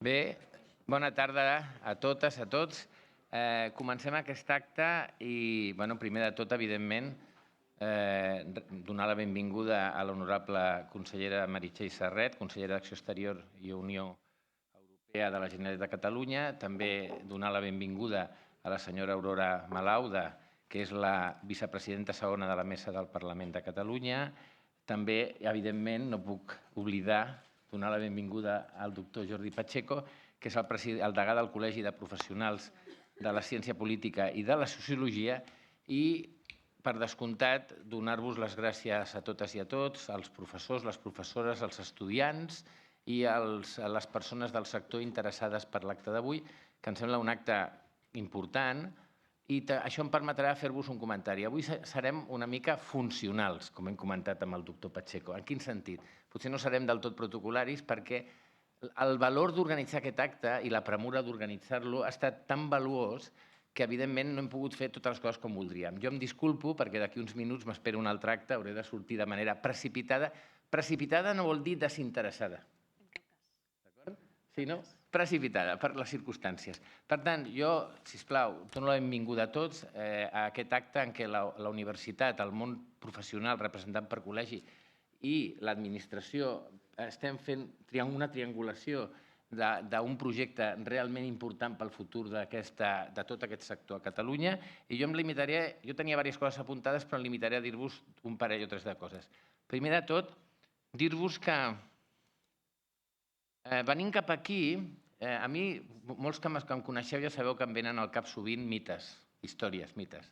Bé, bona tarda a totes, a tots. Comencem aquest acte i, primer de tot, evidentment, donar la benvinguda a l'honorable consellera Meritxell Serret, consellera d'Acció Exterior i Unió Europea de la Generalitat de Catalunya. També donar la benvinguda a la senyora Aurora Malauda, que és la vicepresidenta segona de la Mesa del Parlament de Catalunya. També, evidentment, no puc oblidar donar la benvinguda al doctor Jordi Pacheco, que és el degà del Col·legi de Professionals de la Ciència Política i de la Sociologia, i, per descomptat, donar-vos les gràcies a totes i a tots, als professors, les professores, als estudiants i a les persones del sector interessades per l'acte d'avui, que em sembla un acte important, i això em permetrà fer-vos un comentari. Avui serem una mica funcionals, com hem comentat amb el doctor Pacheco. En quin sentit? Potser no serem del tot protocolaris perquè el valor d'organitzar aquest acte i la premura d'organitzar-lo ha estat tan valuós que evidentment no hem pogut fer totes les coses com voldríem. Jo em disculpo perquè d'aquí uns minuts m'espera un altre acte, hauré de sortir de manera precipitada. Precipitada no vol dir desinteressada. D'acord? Sí, no? Precipitada, per les circumstàncies. Per tant, jo, sisplau, dono la benvinguda a tots a aquest acte en què la universitat, el món professional representat per col·legi i l'administració estem fent una triangulació d'un projecte realment important pel futur de tot aquest sector a Catalunya, i jo em limitaré, jo tenia diverses coses apuntades, però em limitaré a dir-vos un parell o tres de coses. Primer de tot, dir-vos que venint cap aquí, a mi, molts que em coneixeu ja sabeu que em venen al cap sovint mites, històries, mites.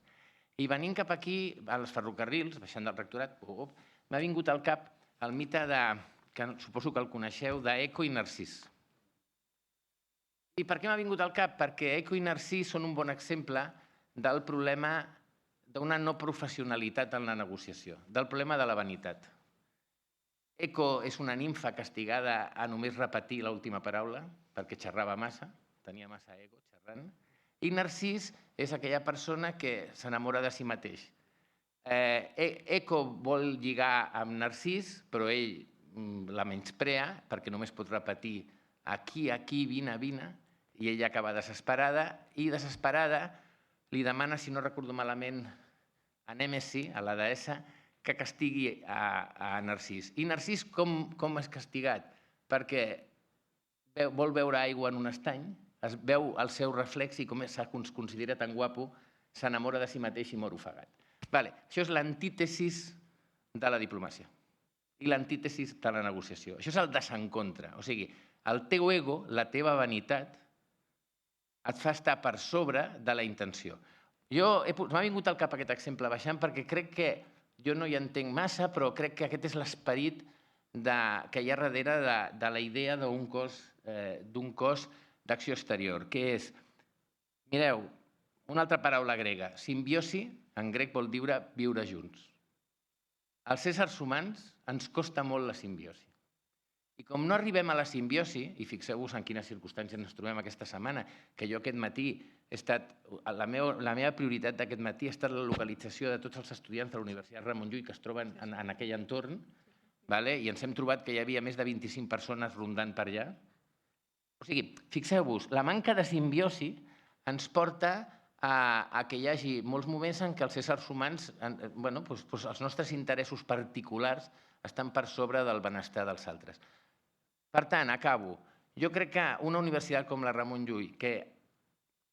I venint cap aquí, als ferrocarrils, baixant del rectorat, m'ha vingut al cap el mite que suposo que el coneixeu, d'Eco i Narcís. I per què m'ha vingut al cap? Perquè Eco i Narcís són un bon exemple del problema d'una no professionalitat en la negociació, del problema de la vanitat. Eco és una nimfa castigada a només repetir l'última paraula, perquè xerrava massa, tenia massa ego xerrant, i Narcís és aquella persona que s'enamora de si mateix. Eco vol lligar amb Narcís, però ell la menysprea perquè només pot repetir aquí, aquí, vine, vine, i ella acaba desesperada, i desesperada li demana, si no recordo malament, a Nèmesi, a la deessa, que castigui a Narcís. I Narcís com és castigat? Perquè vol beure aigua en un estany, es veu el seu reflex i com es considera tan guapo, s'enamora de si mateix i mor ofegat. Això és l'antítesis de la diplomàcia i l'antítesis de la negociació. Això és el desencontre. O sigui, el teu ego, la teva vanitat, et fa estar per sobre de la intenció. M'ha vingut al cap aquest exemple baixant perquè crec que jo no hi entenc massa, però crec que aquest és l'esperit que hi ha darrere de la idea d'un cos d'acció exterior, que és, mireu, una altra paraula grega, simbiosi, en grec vol dir viure junts. Als éssers humans ens costa molt la simbiosi. I com no arribem a la simbiosi, i fixeu-vos en quines circumstàncies ens trobem aquesta setmana, que jo aquest matí la meva prioritat d'aquest matí ha estat la localització de tots els estudiants de la Universitat Ramon Llull que es troben en aquell entorn, i ens hem trobat que hi havia més de 25 persones rondant per allà. O sigui, fixeu-vos, la manca de simbiosi ens porta a que hi hagi molts moments en què els éssers humans, els nostres interessos particulars estan per sobre del benestar dels altres. Per tant, acabo. Jo crec que una universitat com la Ramon Llull, que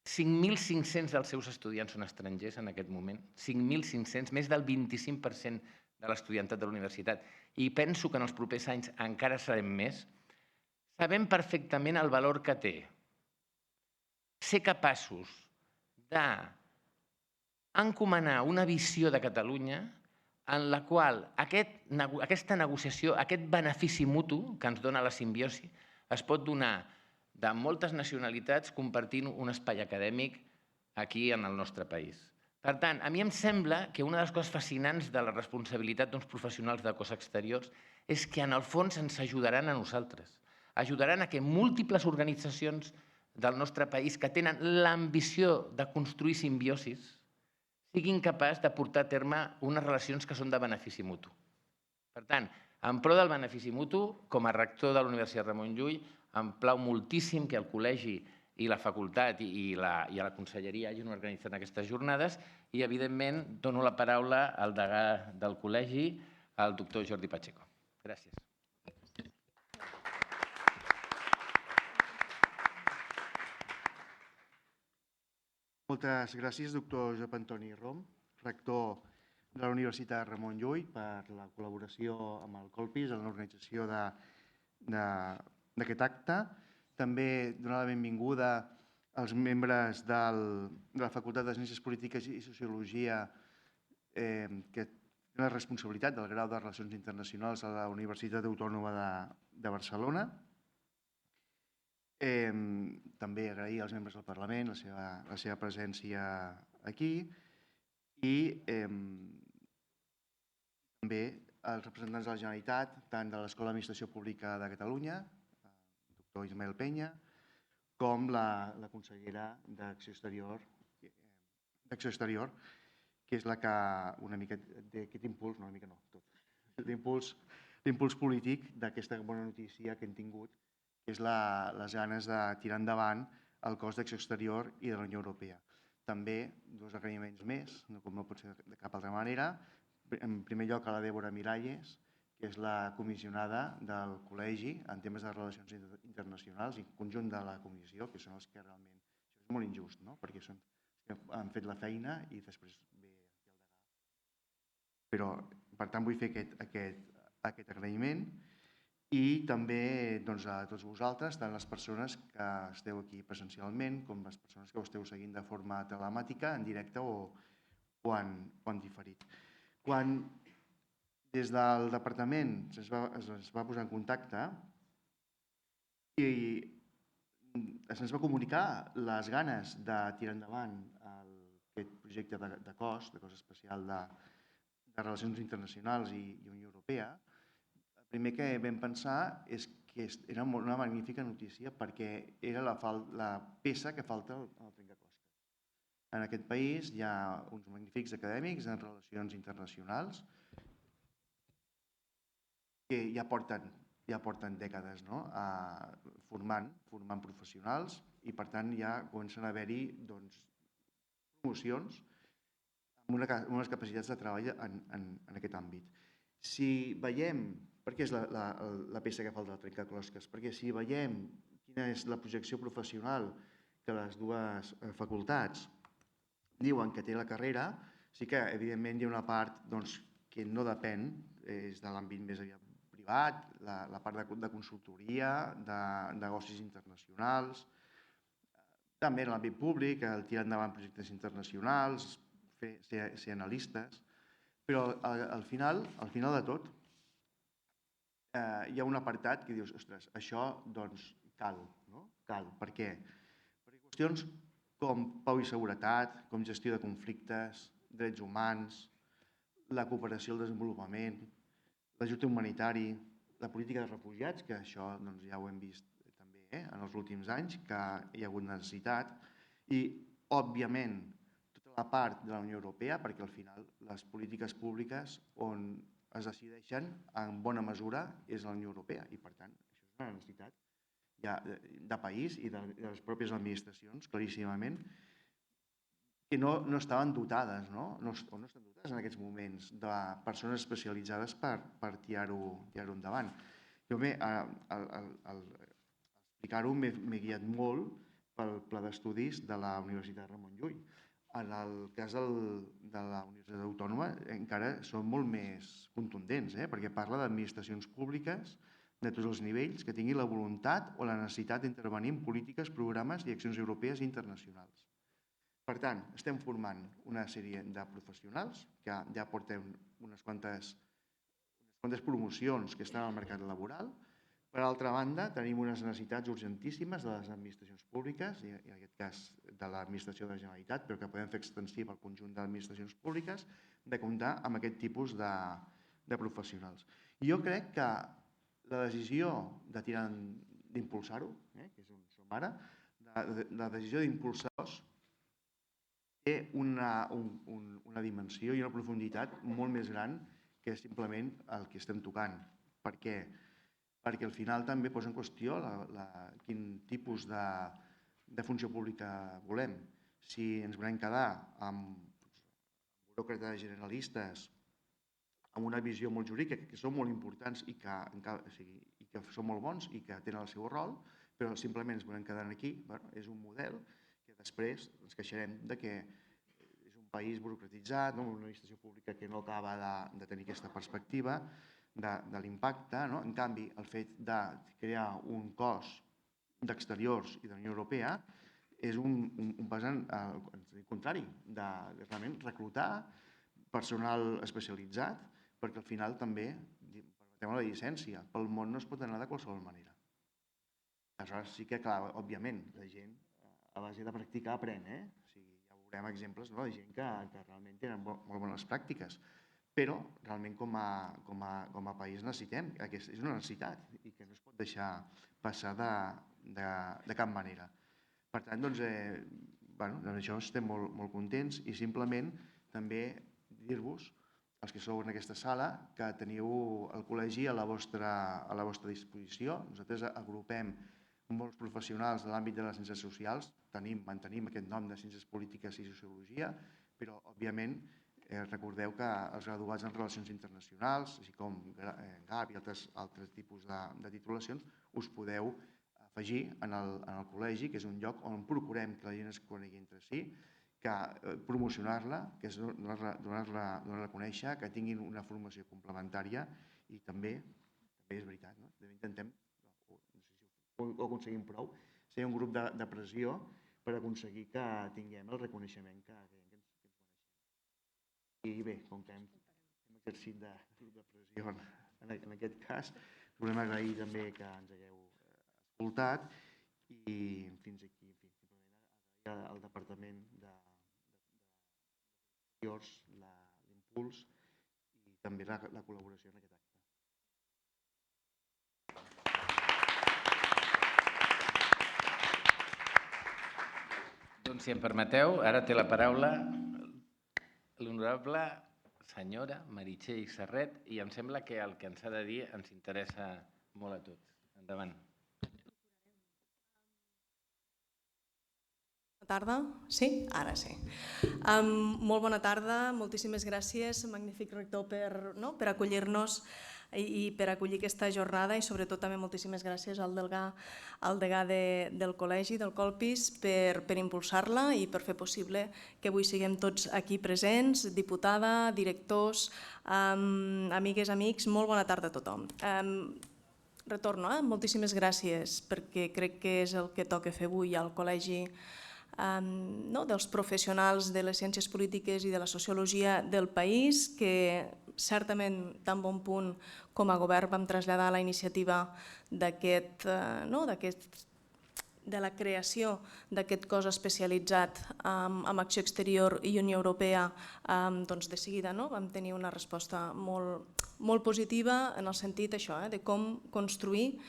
5.500 dels seus estudiants són estrangers en aquest moment, 5.500, més del 25% de l'estudiantat de la universitat, i penso que en els propers anys encara serem més, sabem perfectament el valor que té ser capaços d'encomanar una visió de Catalunya en la qual aquesta negociació, aquest benefici mutu que ens dona la simbiosi, es pot donar de moltes nacionalitats compartint un espai acadèmic aquí en el nostre país. Per tant, a mi em sembla que una de les coses fascinants de la responsabilitat d'uns professionals de cos exteriors és que en el fons ens ajudaran a nosaltres. Ajudaran a que múltiples organitzacions del nostre país que tenen l'ambició de construir simbiosis siguin capaços de portar a terme unes relacions que són de benefici mutu. Per tant, en pro del benefici mutu, com a rector de la Universitat Ramon Llull, em plau moltíssim que el col·legi i la facultat i a la conselleria hagin organitzat aquestes jornades i, evidentment, dono la paraula al degà del col·legi, el doctor Jordi Pacheco. Gràcies. Moltes gràcies, doctor Josep Antoni Rom, rector de la Universitat Ramon Llull, per la col·laboració amb el Colpis en l'organització d'aquest acte. També donar la benvinguda als membres de la Facultat de Ciències Polítiques i Sociologia que tenen la responsabilitat del grau de Relacions Internacionals a la Universitat Autònoma de Barcelona. També agrair als membres del Parlament la seva presència aquí i també als representants de la Generalitat, tant de l'Escola d'Administració Pública de Catalunya, el doctor Ismael Peña, com la consellera d'Acció Exterior, d'acció exterior, que és la que una mica té aquest impuls, no una mica no, tot, l'impuls polític d'aquesta bona notícia que hem tingut, que és les ganes de tirar endavant el cos d'acció exterior i de la Unió Europea. També dos agraïments més, com no pot ser de cap altra manera. En primer lloc a la Débora Miralles, que és la comissionada del col·legi en temes de relacions internacionals i conjunt de la comissió, que són els que realment... Això és molt injust, no? Perquè són que han fet la feina i després ve aquí el degà. Però, per tant, vull fer aquest agraïment i també doncs, a tots vosaltres, tant les persones que esteu aquí presencialment com les persones que ho esteu seguint de forma telemàtica, en directe o en diferit. Quan des del departament es va posar en contacte i se'ns va comunicar les ganes de tirar endavant aquest projecte de cos especial de Relacions Internacionals i Unió Europea, el primer que vam pensar és que era una magnífica notícia perquè era la peça que falta al trencaclosques. En aquest país hi ha uns magnífics acadèmics en relacions internacionals que ja porten dècades, no? formant professionals i per tant ja comencen a haver-hi promocions amb unes capacitats de treball en aquest àmbit. Si veiem, per què és la peça que falta del trencaclosques? Perquè si veiem quina és la projecció professional que les dues facultats diuen que té la carrera, sí que evidentment hi ha una part que no depèn, és de l'àmbit més aviat privat, la part de consultoria, de negocis internacionals, també en l'àmbit públic, el tirar endavant projectes internacionals, ser analistes, però al final de tot hi ha un apartat que dius, ostres, això cal, no? Cal. Per què? Perquè qüestions com pau i seguretat, com gestió de conflictes, drets humans, la cooperació al desenvolupament, l'ajut humanitari, la política de refugiats, que això ja ho hem vist també en els últims anys, que hi ha hagut necessitat, i, òbviament, tota la part de la Unió Europea, perquè al final les polítiques públiques on es decideixen en bona mesura és la Unió Europea i, per tant, això és una necessitat de país i de les pròpies administracions, claríssimament, que no estaven dotades, no estan dotades en aquests moments de persones especialitzades per tirar-ho endavant. Jo al explicar-ho m'he guiat molt pel pla d'estudis de la Universitat Ramon Llull. En el cas de la Universitat Autònoma encara són molt més contundents, perquè parla d'administracions públiques de tots els nivells que tinguin la voluntat o la necessitat d'intervenir en polítiques, programes i accions europees i internacionals. Per tant, estem formant una sèrie de professionals que ja portem unes quantes promocions que estan al mercat laboral. Per altra banda, tenim unes necessitats urgentíssimes de les administracions públiques, i en aquest cas de l'administració de la Generalitat, però que podem fer extensiva al conjunt d'administracions públiques, de comptar amb aquest tipus de professionals. I jo crec que la decisió d'impulsar-ho, que és on som ara, la decisió d'impulsar-los té una dimensió i una profunditat molt més gran que simplement el que estem tocant. Per què? Perquè al final també posa en qüestió quin tipus de funció pública volem. Si ens volem quedar amb buròcrates generalistes, amb una visió molt jurídica, que són molt importants i que són molt bons i que tenen el seu rol, però simplement ens volem quedar aquí, és un model que després ens queixarem que és un país burocratitzat, una administració pública que no acaba de tenir aquesta perspectiva de l'impacte. En canvi, el fet de crear un cos d'exteriors i de la Unió Europea és un pas en contrari, de realment reclutar personal especialitzat, perquè al final també, permeteu la llicència, pel món no es pot anar de qualsevol manera. Aleshores sí que, clar, òbviament, la gent a base de practicar aprèn, ja veurem exemples de gent que realment tenen molt bones pràctiques, però realment com a país necessitem, és una necessitat i que no es pot deixar passar de cap manera. Per tant, en això estem molt contents i simplement també dir-vos, els que sou en aquesta sala, que teniu el col·legi a la vostra disposició. Nosaltres agrupem molts professionals de l'àmbit de les ciències socials, mantenim aquest nom de Ciències Polítiques i Sociologia, però, òbviament, recordeu que els graduats en Relacions Internacionals, així com GAP i altres tipus de titulacions, us podeu afegir en el col·legi, que és un lloc on procurem que la gent es conegui entre si, que promocionar-la, que és donar-la a conèixer, que tinguin una formació complementària i també és veritat, intentem, no sé si ho aconseguim prou, ser un grup de pressió per aconseguir que tinguem el reconeixement que ens mereixem. I bé, com que hem exercit de pressió en aquest cas, volem agrair també que ens hagueu escoltat i fins aquí, simplement al Departament d'Exteriors l'impuls i també la col·laboració en aquest acte. Doncs, si em permeteu, ara té la paraula l'honorable senyora Meritxell Serret i em sembla que el que ens ha de dir ens interessa molt a tots. Endavant. Bona tarda. Sí? Ara sí. Molt bona tarda, moltíssimes gràcies, magnífic rector, per acollir-nos i per acollir aquesta jornada i sobretot també moltíssimes gràcies al degà del col·legi, del Colpis, per impulsar-la i per fer possible que avui siguem tots aquí presents, diputada, directors, amigues, amics, molt bona tarda a tothom. Retorno, moltíssimes gràcies perquè crec que és el que toca fer avui al col·legi dels professionals de les ciències polítiques i de la sociologia del país, que certament tan bon punt com a govern vam traslladar la iniciativa de la creació d'aquest cos especialitzat en acció exterior i Unió Europea, de seguida vam tenir una resposta molt positiva en el sentit de com construir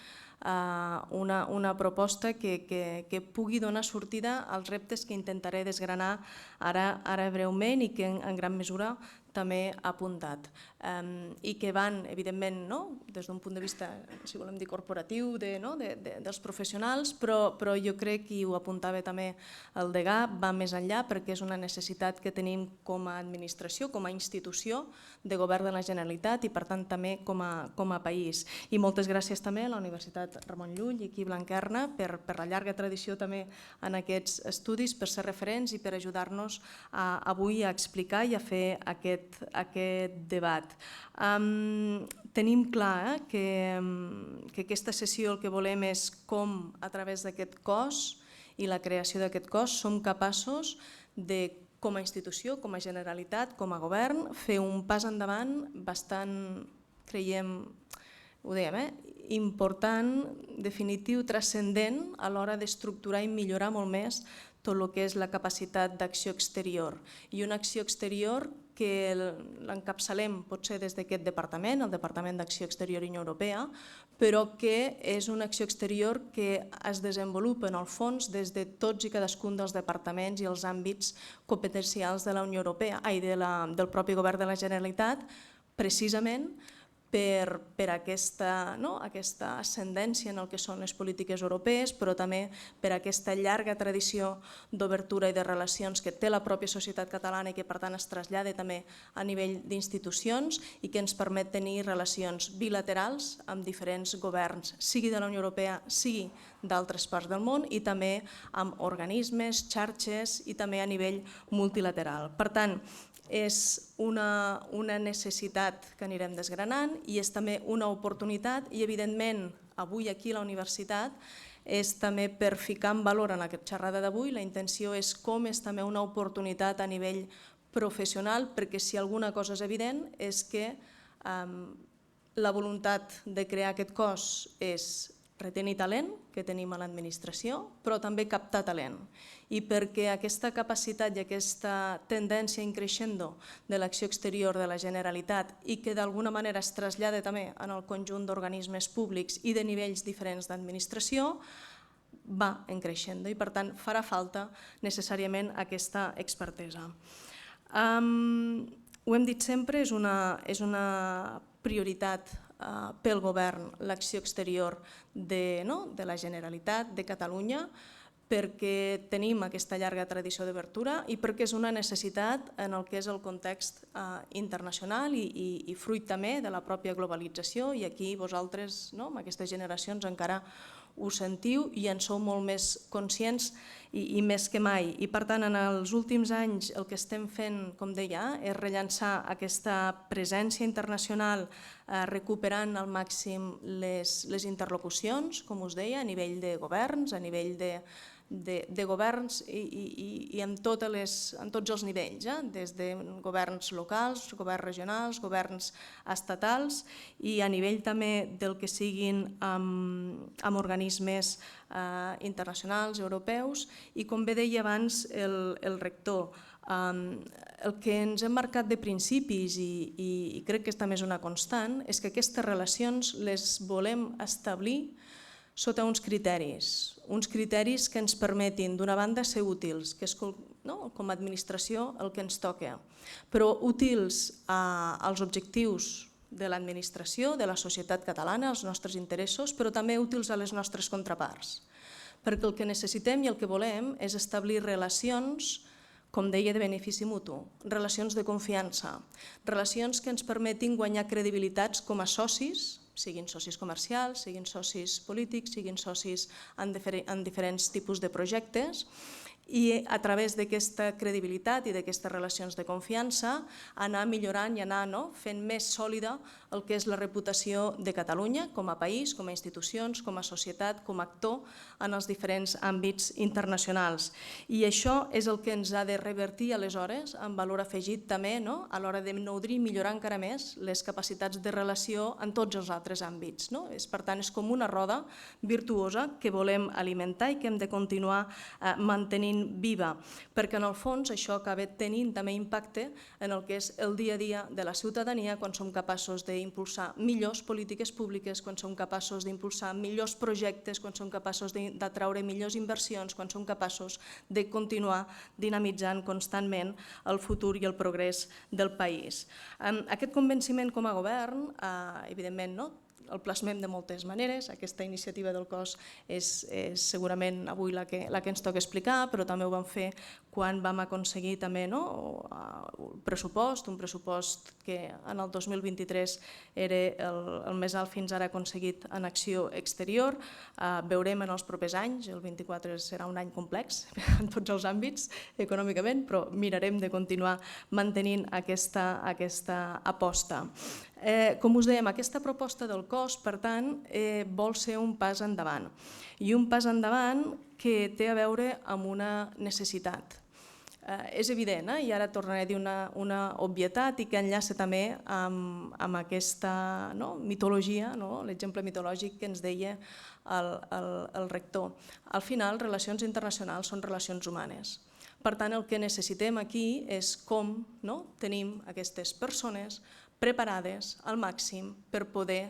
una proposta que pugui donar sortida als reptes que intentaré desgranar ara breument i que en gran mesura també ha apuntat i que van, evidentment, des d'un punt de vista, si volem dir, corporatiu dels professionals, però jo crec, i ho apuntava també el degà, va més enllà perquè és una necessitat que tenim com a administració, com a institució de govern de la Generalitat i per tant també com a país. I moltes gràcies també a la Universitat Ramon Llull i aquí Blanquerna per la llarga tradició també en aquests estudis, per ser referents i per ajudar-nos avui a explicar i a fer aquest debat. Tenim clar que aquesta sessió el que volem és com a través d'aquest cos i la creació d'aquest cos som capaços de, com a institució, com a Generalitat, com a govern, fer un pas endavant bastant, creiem, ho dèiem, important, definitiu, transcendent a l'hora d'estructurar i millorar molt més tot el que és la capacitat d'acció exterior. I una acció exterior que l'encapçalem potser des d'aquest departament, el Departament d'Acció Exterior i Unió Europea, però que és una acció exterior que es desenvolupa en el fons des de tots i cadascun dels departaments i els àmbits competencials de la Unió Europea, del propi govern de la Generalitat, precisament per aquesta ascendència en el que són les polítiques europees, però també per aquesta llarga tradició d'obertura i de relacions que té la pròpia societat catalana i que per tant es trasllada també a nivell d'institucions i que ens permet tenir relacions bilaterals amb diferents governs, sigui de la Unió Europea, sigui d'altres parts del món i també amb organismes, xarxes i també a nivell multilateral. Per tant, és una necessitat que anirem desgranant i és també una oportunitat i evidentment avui aquí a la universitat és també per ficar en valor en aquesta xerrada d'avui, la intenció és com és també una oportunitat a nivell professional perquè si alguna cosa és evident és que la voluntat de crear aquest cos és retenir talent que tenim a l'administració, però també captar talent. I perquè aquesta capacitat i aquesta tendència increixendo de l'acció exterior de la Generalitat i que d'alguna manera es trasllada també en el conjunt d'organismes públics i de nivells diferents d'administració, va en creixent i per tant farà falta necessàriament aquesta expertesa. Ho hem dit sempre, és una prioritat pel govern l'acció exterior de la Generalitat de Catalunya, perquè tenim aquesta llarga tradició d'obertura i perquè és una necessitat en el que és el context internacional i fruit també de la pròpia globalització, i aquí vosaltres, amb aquestes generacions, encara ho sentiu i en sou molt més conscients i més que mai. I per tant, en els últims anys el que estem fent, com deia, és rellançar aquesta presència internacional recuperant al màxim les interlocucions, com us deia, a nivell de governs, a nivell de governs i en tots els nivells, des de governs locals, governs regionals, governs estatals i a nivell també del que siguin amb organismes internacionals, europeus. I com bé deia abans el rector, el que ens hem marcat de principis i crec que també és una constant és que aquestes relacions les volem establir sota uns criteris que ens permetin, d'una banda, ser útils, que és com a administració el que ens toca, però útils als objectius de l'administració, de la societat catalana, als nostres interessos, però també útils a les nostres contraparts. Perquè el que necessitem i el que volem és establir relacions, com deia, de benefici mutu, relacions de confiança, relacions que ens permetin guanyar credibilitats com a socis, siguin socis comercials, siguin socis polítics, siguin socis en diferents tipus de projectes, i a través d'aquesta credibilitat i d'aquestes relacions de confiança anar millorant i anar fent més sòlida el que és la reputació de Catalunya com a país, com a institucions, com a societat, com a actor en els diferents àmbits internacionals. I això és el que ens ha de revertir aleshores en valor afegit també a l'hora de nodrir i millorar encara més les capacitats de relació en tots els altres àmbits. Per tant, és com una roda virtuosa que volem alimentar i que hem de continuar mantenint viva, perquè en el fons això acaba tenint també impacte en el que és el dia a dia de la ciutadania quan som capaços d'impulsar millors polítiques públiques, quan som capaços d'impulsar millors projectes, quan som capaços d'atraure millors inversions, quan som capaços de continuar dinamitzant constantment el futur i el progrés del país. Aquest convenciment com a govern, evidentment, el plasmem de moltes maneres. Aquesta iniciativa del cos és segurament avui la que ens toca explicar, però també ho vam fer quan vam aconseguir també un pressupost que en el 2023 era el més alt fins ara aconseguit en acció exterior. Veurem en els propers anys, el 24 serà un any complex en tots els àmbits econòmicament, però mirarem de continuar mantenint aquesta aposta. Com us dèiem, aquesta proposta del cos, per tant, vol ser un pas endavant. I un pas endavant que té a veure amb una necessitat. És evident, i ara tornaré a dir una obvietat i que enllaça també amb aquesta mitologia, l'exemple mitològic que ens deia el rector. Al final, relacions internacionals són relacions humanes. Per tant, el que necessitem aquí és com tenim aquestes persones preparades al màxim per poder,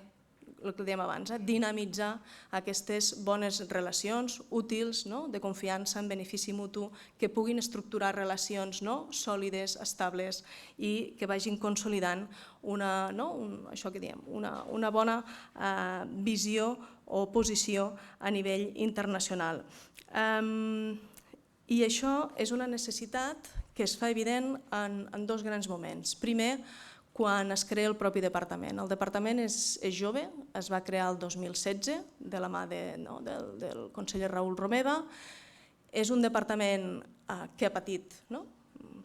el que dèiem abans, dinamitzar aquestes bones relacions útils, de confiança, en benefici mutu, que puguin estructurar relacions sòlides, estables i que vagin consolidant una bona visió o posició a nivell internacional. I això és una necessitat que es fa evident en dos grans moments. Primer, quan es crea el propi departament. El departament és jove, es va crear el 2016 de la mà del conseller Raül Romeva. És un departament que ha patit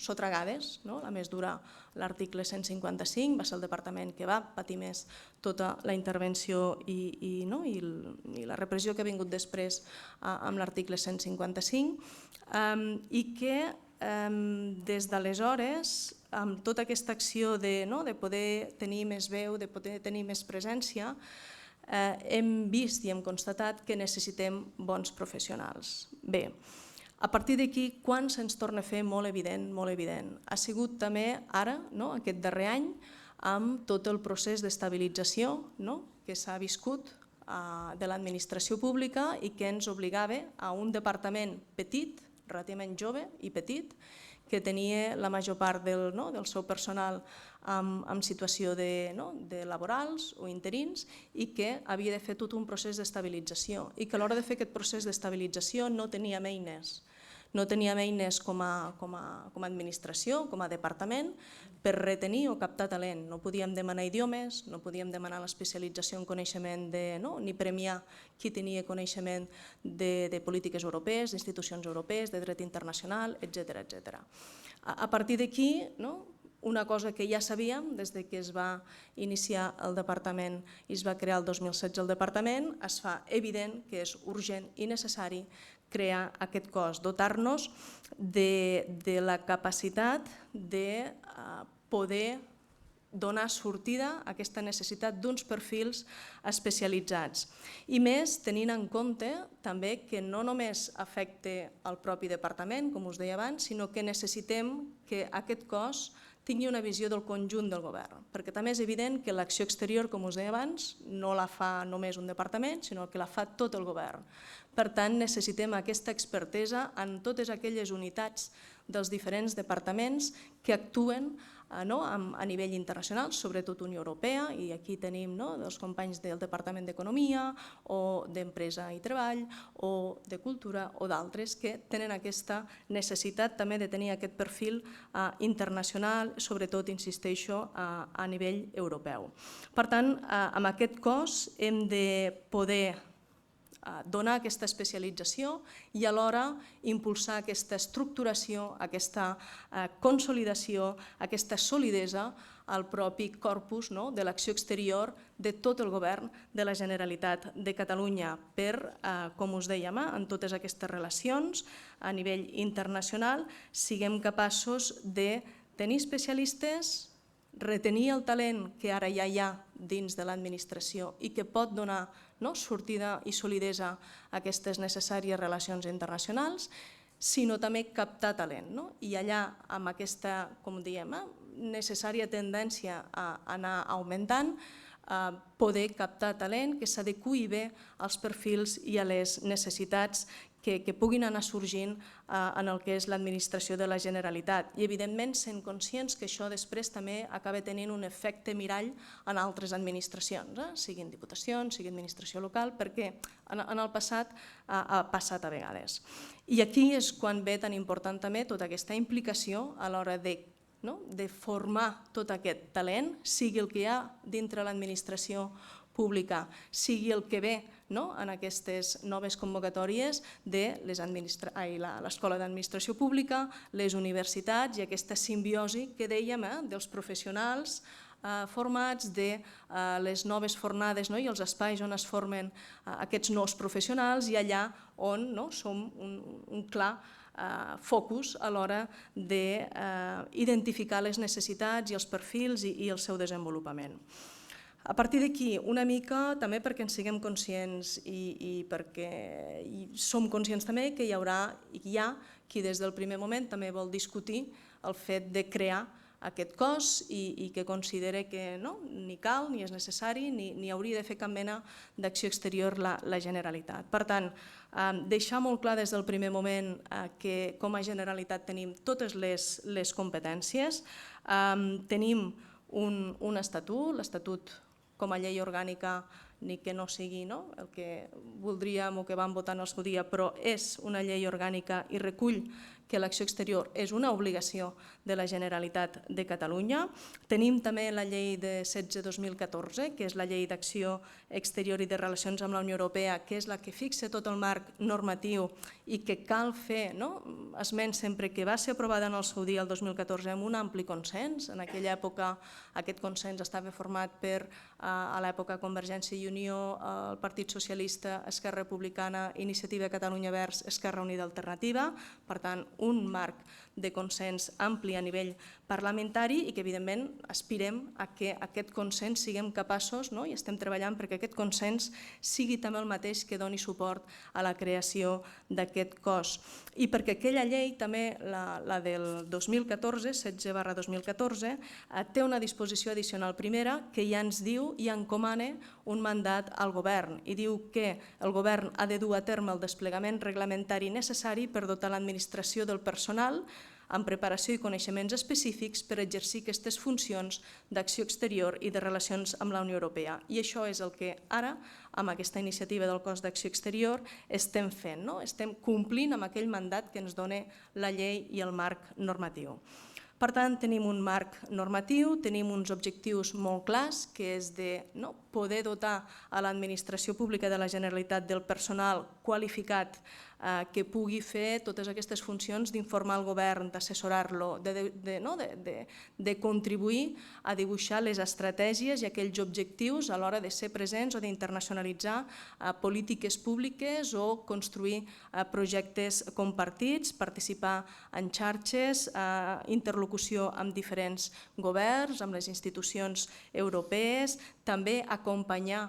sotragades, a més dura l'article 155, va ser el departament que va patir més tota la intervenció i la repressió que ha vingut després amb l'article 155 i que des d'aleshores, amb tota aquesta acció de poder tenir més veu, de poder tenir més presència, hem vist i hem constatat que necessitem bons professionals. Bé, a partir d'aquí, quan se'ns torna a fer molt evident, ha sigut també ara, aquest darrer any, amb tot el procés d'estabilització que s'ha viscut de l'administració pública i que ens obligava a un departament petit, relativament jove i petit, que tenia la major part del seu personal en situació de laborals o interins i que havia de fer tot un procés d'estabilització i que a l'hora de fer aquest procés d'estabilització no teníem eines. No teníem eines com a administració, com a departament, per retenir o captar talent. No podíem demanar idiomes, no podíem demanar l'especialització en coneixement ni premiar qui tenia coneixement de polítiques europees, d'institucions europees, de dret internacional, etc. A partir d'aquí, una cosa que ja sabíem des que es va iniciar el departament i es va crear el 2016 el departament, es fa evident que és urgent i necessari crear aquest cos, dotar-nos de la capacitat de poder donar sortida a aquesta necessitat d'uns perfils especialitzats. I més tenint en compte també que no només afecta el propi departament, com us deia abans, sinó que necessitem que aquest cos tingui una visió del conjunt del govern, perquè també és evident que l'acció exterior, com us deia abans, no la fa només un departament, sinó que la fa tot el govern. Per tant, necessitem aquesta expertesa en totes aquelles unitats dels diferents departaments que actuen a nivell internacional, sobretot Unió Europea, i aquí tenim els companys del Departament d'Economia o d'Empresa i Treball o de Cultura o d'altres que tenen aquesta necessitat també de tenir aquest perfil internacional, sobretot, insisteixo, a nivell europeu. Per tant, amb aquest cos hem de poder donar aquesta especialització i alhora impulsar aquesta estructuració, aquesta consolidació, aquesta solidesa al propi corpus de l'acció exterior de tot el govern de la Generalitat de Catalunya per, com us dèiem, en totes aquestes relacions a nivell internacional siguem capaços de tenir especialistes, retenir el talent que ara ja hi ha dins de l'administració i que pot donar sortida i solidesa a aquestes necessàries relacions internacionals, sinó també captar talent. I allà, amb aquesta, com diem, necessària tendència a anar augmentant, poder captar talent que s'adeqüi bé als perfils i a les necessitats que puguin anar sorgint en el que és l'administració de la Generalitat. I, evidentment, sent conscients que això després també acaba tenint un efecte mirall en altres administracions, siguin diputacions, sigui administració local, perquè en el passat ha passat a vegades. I aquí és quan ve tan important també tota aquesta implicació a l'hora de formar tot aquest talent, sigui el que hi ha dintre l'administració pública, sigui el que ve en aquestes noves convocatòries de l'Escola d'Administració Pública, les universitats i aquesta simbiosi que dèiem dels professionals formats, de les noves fornades i els espais on es formen aquests nous professionals i allà on som un clar focus a l'hora d'identificar les necessitats i els perfils i el seu desenvolupament. A partir d'aquí, una mica també perquè en siguem conscients i perquè som conscients també que hi ha qui des del primer moment també vol discutir el fet de crear aquest cos i que considera que ni cal, ni és necessari, ni hauria de fer cap mena d'acció exterior la Generalitat. Per tant, deixar molt clar des del primer moment que com a Generalitat tenim totes les competències, tenim un estatut, l'Estatut com a llei orgànica, ni que no sigui el que voldríem o que vam votar en el seu dia, però és una llei orgànica i recull que l'acció exterior és una obligació de la Generalitat de Catalunya. Tenim també la llei de 16-2014, que és la llei d'acció exterior i de relacions amb la Unió Europea, que és la que fixa tot el marc normatiu i que cal fer esment sempre que va ser aprovada en el seu dia, el 2014, amb un ampli consens. En aquella època aquest consens estava format per, a l'època, Convergència i Unió, el Partit Socialista, Esquerra Republicana, Iniciativa Catalunya Verds, Esquerra Unida Alternativa, per tant, un marc de consens ampli a nivell parlamentari i que, evidentment, aspirem a que aquest consens siguem capaços i estem treballant perquè aquest consens sigui també el mateix que doni suport a la creació d'aquest cos. I perquè aquella llei, també la del 2014, 16/2014, té una disposició addicional primera que ja ens diu i encomana un mandat al govern i diu que el govern ha de dur a terme el desplegament reglamentari necessari per dotar l'administració del personal amb preparació i coneixements específics per exercir aquestes funcions d'acció exterior i de relacions amb la Unió Europea. I això és el que ara, amb aquesta iniciativa del cos d'acció exterior, estem fent. Estem complint amb aquell mandat que ens dona la llei i el marc normatiu. Per tant, tenim un marc normatiu, tenim uns objectius molt clars, que és de poder dotar a l'administració pública de la Generalitat del personal qualificat que pugui fer totes aquestes funcions d'informar el govern, d'assessorar-lo, de contribuir a dibuixar les estratègies i aquells objectius a l'hora de ser presents o d'internacionalitzar polítiques públiques o construir projectes compartits, participar en xarxes, interlocució amb diferents governs, amb les institucions europees, també acompanyar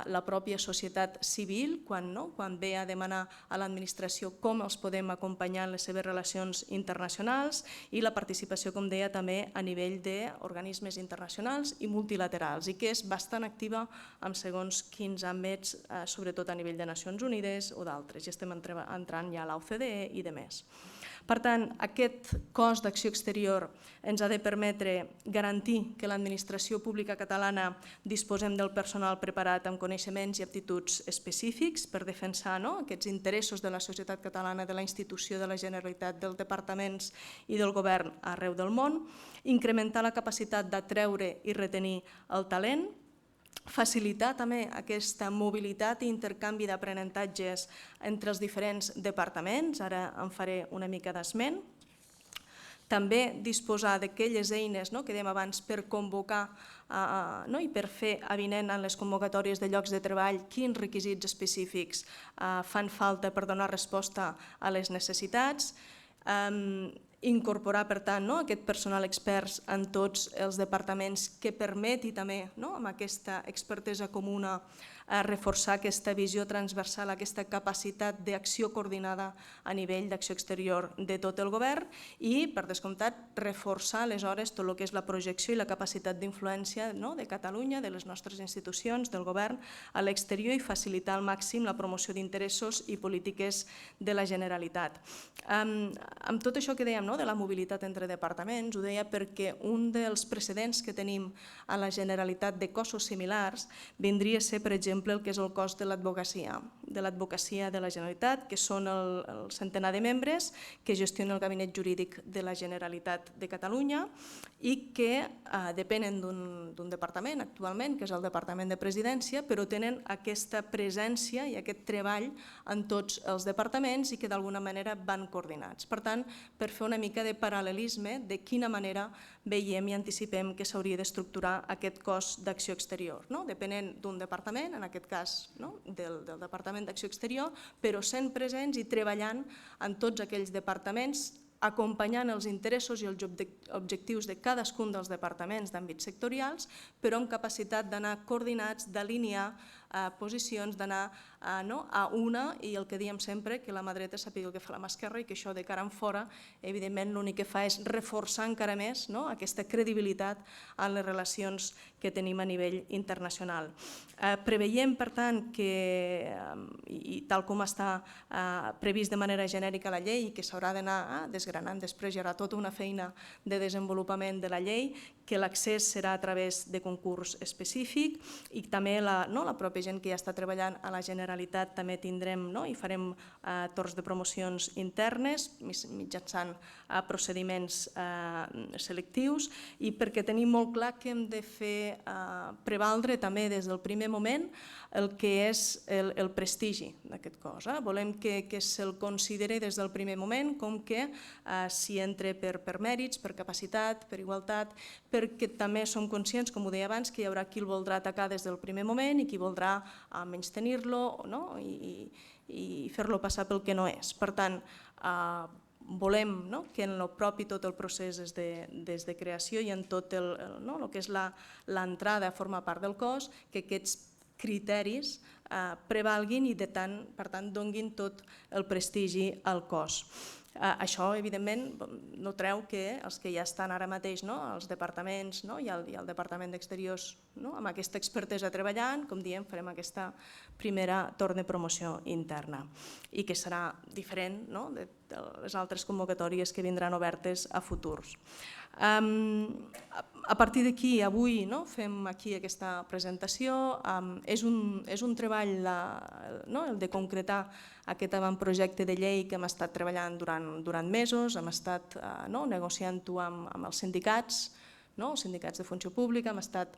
la pròpia societat civil quan ve a demanar a l'administració com els podem acompanyar en les seves relacions internacionals i la participació, com deia, també a nivell d'organismes internacionals i multilaterals i que és bastant activa en segons quins àmbits, sobretot a nivell de Nacions Unides o d'altres. Ja estem entrant ja a l'OCDE i demés. Per tant, aquest cos d'acció exterior ens ha de permetre garantir que l'administració pública catalana disposem del personal preparat amb coneixements i aptituds específics per defensar aquests interessos de la societat catalana, de la institució de la Generalitat, dels departaments i del govern arreu del món, incrementar la capacitat d'atreure i retenir el talent, facilitar també aquesta mobilitat i intercanvi d'aprenentatges entre els diferents departaments, ara en faré una mica d'esment. També disposar d'aquelles eines que dèiem abans per convocar i per fer avinent en les convocatòries de llocs de treball quins requisits específics fan falta per donar resposta a les necessitats, incorporar, per tant, aquest personal expert en tots els departaments que permeti també, amb aquesta expertesa comuna, reforçar aquesta visió transversal, aquesta capacitat d'acció coordinada a nivell d'acció exterior de tot el govern i, per descomptat, reforçar aleshores tot el que és la projecció i la capacitat d'influència de Catalunya, de les nostres institucions, del govern a l'exterior i facilitar al màxim la promoció d'interessos i polítiques de la Generalitat. Amb tot això que dèiem de la mobilitat entre departaments, ho deia perquè un dels precedents que tenim a la Generalitat de cossos similars vindria a ser, per exemple, el que és el cos de l'advocacia de la Generalitat, que són el centenar de membres que gestiona el Gabinet Jurídic de la Generalitat de Catalunya i que depenen d'un departament actualment, que és el Departament de Presidència, però tenen aquesta presència i aquest treball en tots els departaments i que d'alguna manera van coordinats. Per tant, per fer una mica de paral·lelisme de quina manera veiem i anticipem que s'hauria d'estructurar aquest cos d'acció exterior, depenent d'un departament, en aquest cas del Departament d'Acció Exterior, però sent presents i treballant en tots aquells departaments, acompanyant els interessos i els objectius de cadascun dels departaments d'àmbits sectorials, però amb capacitat d'anar coordinats, d'alinear posicions, d'anar a una i el que diem sempre, que la mà dreta sàpiga el que fa la mà esquerra i que això de cara en fora, evidentment, l'únic que fa és reforçar encara més aquesta credibilitat en les relacions que tenim a nivell internacional. Preveiem, per tant, que, i tal com està previst de manera genèrica la llei i que s'haurà d'anar desgranant després, hi haurà tota una feina de desenvolupament de la llei, que l'accés serà a través de concurs específic i també la pròpia gent que ja està treballant a la Generalitat també tindrem i farem torns de promocions internes mitjançant procediments selectius i perquè tenim molt clar que hem de fer prevaldre també des del primer moment el que és el prestigi d'aquest cos. Volem que se'l consideri des del primer moment com que s'hi entra per mèrits, per capacitat, per igualtat, perquè també som conscients, com ho deia abans, que hi haurà qui el voldrà atacar des del primer moment i qui voldrà menystenir-lo i fer-lo passar pel que no és. Per tant, volem que en el propi tot el procés des de creació i en tot el que és l'entrada a formar part del cos, que aquests criteris prevalguin i per tant donguin tot el prestigi al cos. Això, evidentment, no treu que els que ja estan ara mateix, els departaments i el Departament d'Exteriors, amb aquesta expertesa treballant, com diem, farem aquesta primera torn de promoció interna i que serà diferent de les altres convocatòries que vindran obertes a futurs. A partir d'aquí, avui fem aquí aquesta presentació. És un treball el de concretar aquest avantprojecte de llei que hem estat treballant durant mesos, hem estat negociant-ho amb els sindicats, els sindicats de funció pública, hem estat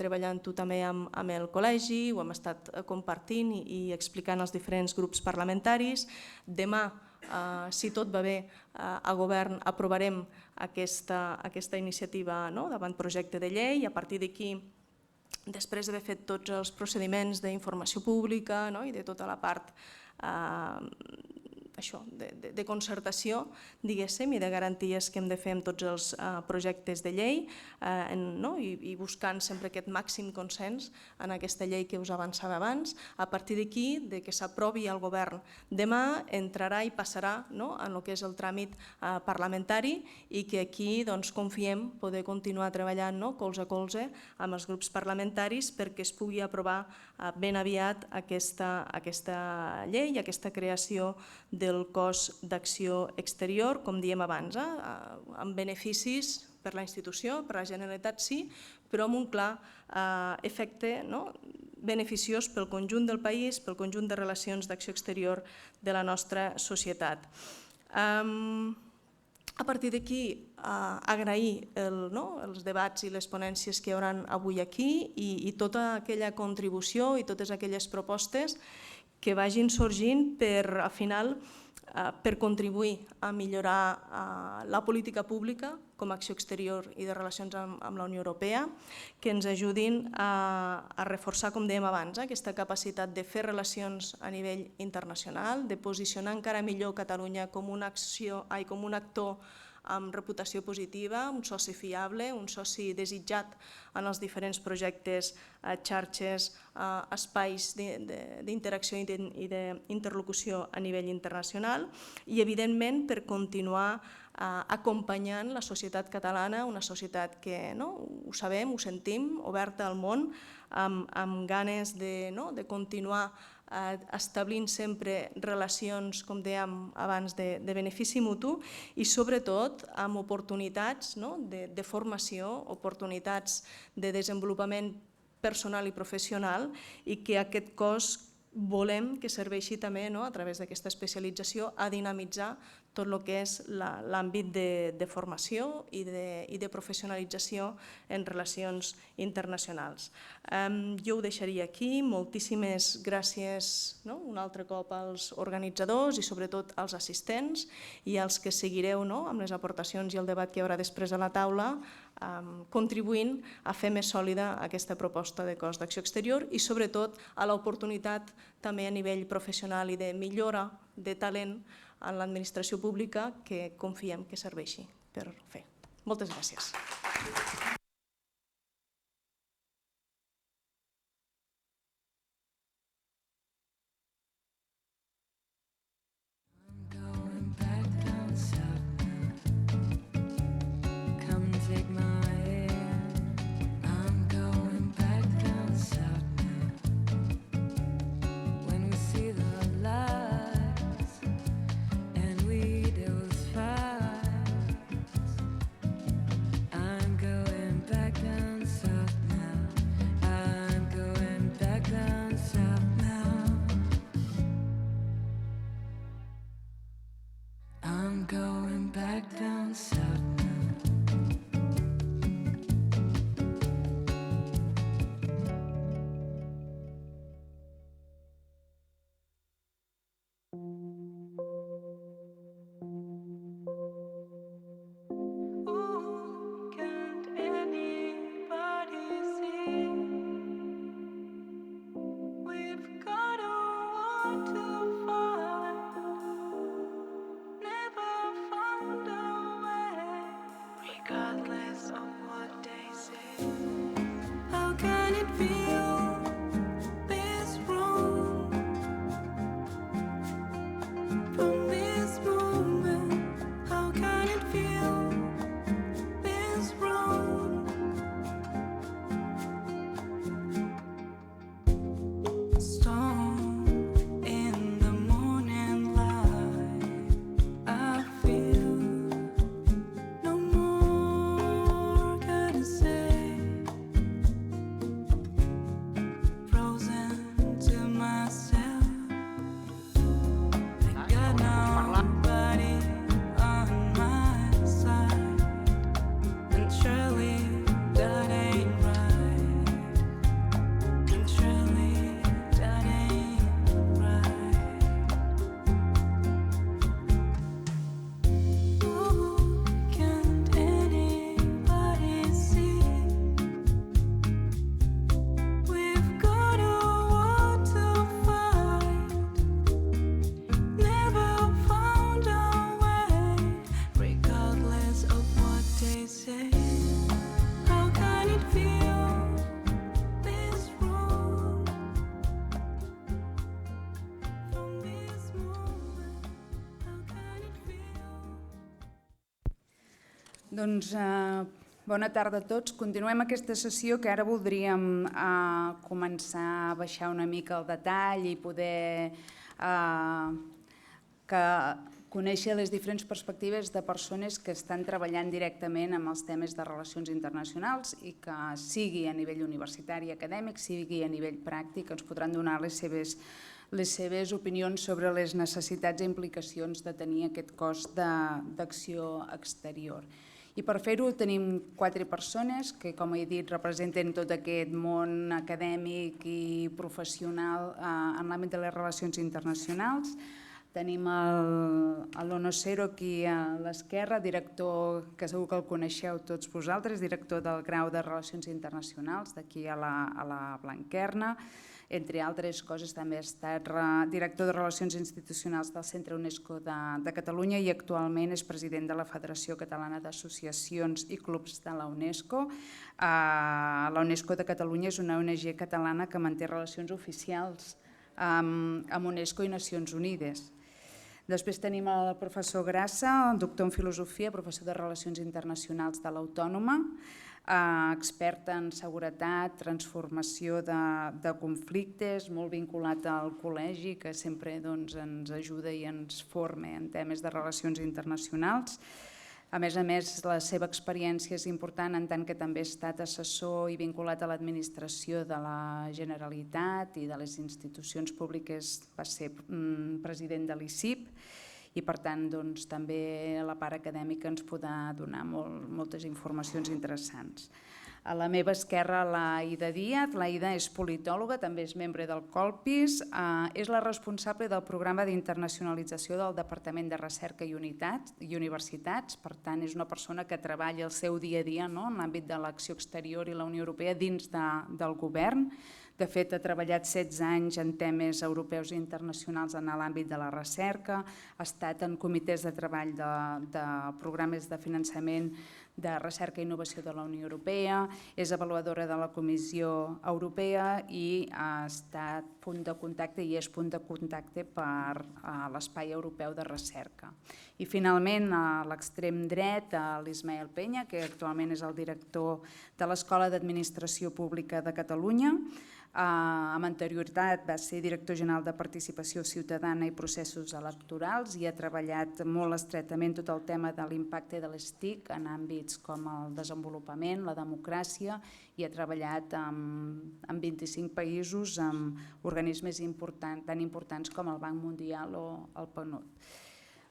treballant-ho també amb el col·legi, ho hem estat compartint i explicant als diferents grups parlamentaris. Demà, si tot va bé, a govern aprovarem aquesta iniciativa d'avantprojecte de llei i a partir d'aquí, després d'haver fet tots els procediments d'informació pública i de tota la part de concertació, diguéssim, i de garanties que hem de fer amb tots els projectes de llei i buscant sempre aquest màxim consens en aquesta llei que us avançava abans. A partir d'aquí, que s'aprovi al govern demà, entrarà i passarà en el que és el tràmit parlamentari i que aquí confiem poder continuar treballant colze a colze amb els grups parlamentaris perquè es pugui aprovar ben aviat aquesta llei i aquesta creació del cos d'acció exterior, com diem abans, amb beneficis per a la institució, per a la Generalitat sí, però amb un clar efecte beneficiós pel conjunt del país, pel conjunt de relacions d'acció exterior de la nostra societat. A partir d'aquí, agrair els debats i les ponències que hi haurà avui aquí i tota aquella contribució i totes aquelles propostes que vagin sorgint al final per contribuir a millorar la política pública com a acció exterior i de relacions amb la Unió Europea, que ens ajudin a reforçar, com dèiem abans, aquesta capacitat de fer relacions a nivell internacional, de posicionar encara millor Catalunya com un actor amb reputació positiva, un soci fiable, un soci desitjat en els diferents projectes, xarxes, espais d'interacció i d'interlocució a nivell internacional i, evidentment, per continuar acompanyant la societat catalana, una societat que, ho sabem, ho sentim, oberta al món, amb ganes de continuar establint sempre relacions, com dèiem abans, de benefici mutu i sobretot amb oportunitats de formació, oportunitats de desenvolupament personal i professional i que aquest cos volem que serveixi també a través d'aquesta especialització a dinamitzar tot el que és l'àmbit de formació i de professionalització en relacions internacionals. Jo ho deixaria aquí. Moltíssimes gràcies un altre cop als organitzadors i sobretot als assistents i als que seguireu amb les aportacions i el debat que hi haurà després a la taula, contribuint a fer més sòlida aquesta proposta de cos d'acció exterior i sobretot a l'oportunitat també a nivell professional i de millora de talent en l'administració pública que confiem que serveixi per fer. Moltes gràcies. Regardless of what they say, how can it feel Doncs bona tarda a tots. Continuem aquesta sessió que ara voldríem començar a baixar una mica el detall i poder conèixer les diferents perspectives de persones que estan treballant directament amb els temes de relacions internacionals i que sigui a nivell universitari i acadèmic, sigui a nivell pràctic, ens podran donar les seves opinions sobre les necessitats i implicacions de tenir aquest cos d'acció exterior. I per fer-ho tenim 4 persones que, com he dit, representen tot aquest món acadèmic i professional en l'àmbit de les relacions internacionals. Tenim l'Onocero aquí a l'esquerra, director, que segur que el coneixeu tots vosaltres, director del grau de Relacions Internacionals d'aquí a la Blanquerna. Entre altres coses també ha estat director de Relacions Institucionals del Centre UNESCO de Catalunya i actualment és president de la Federació Catalana d'Associacions i Clubs de la UNESCO. La UNESCO de Catalunya és una ONG catalana que manté relacions oficials amb UNESCO i Nacions Unides. Després tenim el professor Grassa, doctor en filosofia, professor de Relacions Internacionals de l'Autònoma, expert en seguretat, transformació de conflictes, molt vinculat al col·legi, que sempre ens ajuda i ens forma en temes de relacions internacionals. A més, la seva experiència és important en tant que també ha estat assessor i vinculat a l'administració de la Generalitat i de les institucions públiques, va ser president de l'ICIP i per tant també la part acadèmica ens podrà donar moltes informacions interessants. A la meva esquerra, l'Aida Díaz. L'Aida és politòloga, també és membre del Colpis, és la responsable del programa d'internacionalització del Departament de Recerca i Universitats, per tant és una persona que treballa el seu dia a dia en l'àmbit de l'acció exterior i la Unió Europea dins del govern. De fet, ha treballat 16 anys en temes europeus i internacionals en l'àmbit de la recerca, ha estat en comitès de treball de programes de finançament de recerca i innovació de la Unió Europea, és avaluadora de la Comissió Europea i ha estat punt de contacte i és punt de contacte per a l'Espai Europeu de Recerca. I finalment, a l'extrem dret, l'Ismael Peña, que actualment és el director de l'Escola d'Administració Pública de Catalunya. Amb anterioritat va ser director general de Participació Ciutadana i Processos Electorals i ha treballat molt estretament tot el tema de l'impacte de les TIC en àmbits com el desenvolupament, la democràcia i ha treballat en 25 països amb organismes tan importants com el Banc Mundial o el PNUD.